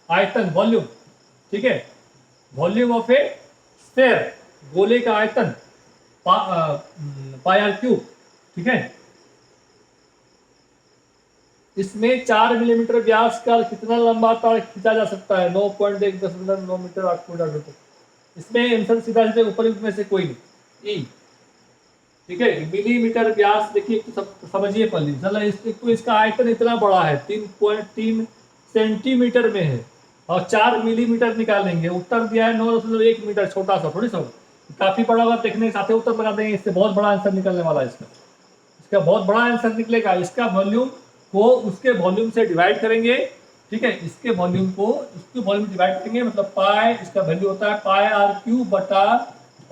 आयतन, वॉल्यूम, ठीक है, वॉल्यूम ऑफ ए स्फीयर, गोले का आयतन, पाई आर क्यूब, ठीक है। इसमें 4 मिलीमीटर व्यास का कितना लंबा तार खींचा जा सकता है, 9.1 मीटर 8.8। इसमें आंसर सीधा सीधे ऊपर में से कोई नहीं, ई, ठीक है। मिलीमीटर व्यास देखिए तो समझिए पहले, चलो तो इसका आयतन इतना बड़ा है, 3.3 सेंटीमीटर में है, और 4 मिलीमीटर निकालेंगे, उत्तर दिया है 9.1 मीटर, छोटा सा थोड़ी सा, काफी बड़ा होगा, देखने के साथ उत्तर लगा देंगे, इससे बहुत बड़ा आंसर निकलने वाला है इसका बहुत बड़ा आंसर निकलेगा। इसका वॉल्यूम को उसके वॉल्यूम से डिवाइड करेंगे, ठीक है, इसके वॉल्यूम को उसके वॉल्यूम डिवाइड करेंगे, मतलब पाई, इसका वैल्यू होता है पाई आर क्यूब बटा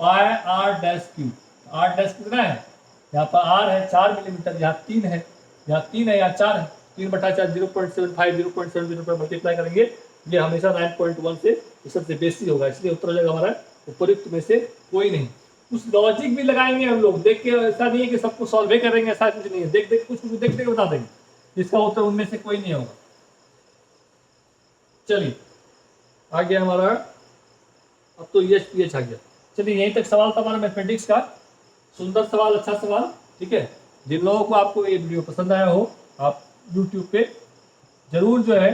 pi R dash cube. R dash कितना है, यहाँ पर आर है 4 मिलीमीटर, यहाँ 3 है, यहाँ 3 है, यहाँ 4 है, 3 बटा 4 0.75, 0.70 पर मल्टीप्लाई करेंगे, ये हमेशा 9.1 से सबसे बेसी होगा, इसलिए उत्तर हो जाएगा हमारा उपयुक्त में से कोई नहीं। कुछ लॉजिक भी लगाएंगे हम लोग, देख के, ऐसा नहीं है कि सबको सॉल्व ही करेंगे, ऐसा कुछ नहीं है, देख देख कुछ देख देख बता देंगे, इसका उत्तर उनमें से कोई नहीं होगा। चलिए आ गया हमारा, अब तो EHPH आ गया। चलिए यहीं तक सवाल था हमारा मैथमेटिक्स का, सुंदर सवाल, अच्छा सवाल, ठीक है। जिन लोगों को आपको ये वीडियो पसंद आया हो, आप YouTube पे जरूर जो है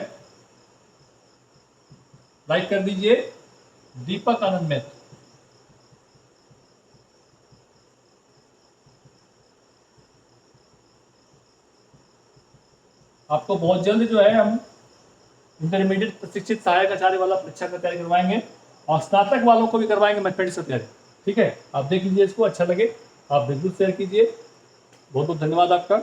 लाइक कर दीजिए, दीपक आनंद मैथ। आपको बहुत जल्द जो है हम इंटरमीडिएट प्रशिक्षित सहायक आचार्य वाला परीक्षा का तैयारी करवाएंगे, और स्नातक वालों को भी करवाएंगे मैथमेटिक्स का तैयारी, ठीक है। आप देख लीजिए, इसको अच्छा लगे आप बिल्कुल शेयर कीजिए। बहुत बहुत धन्यवाद आपका।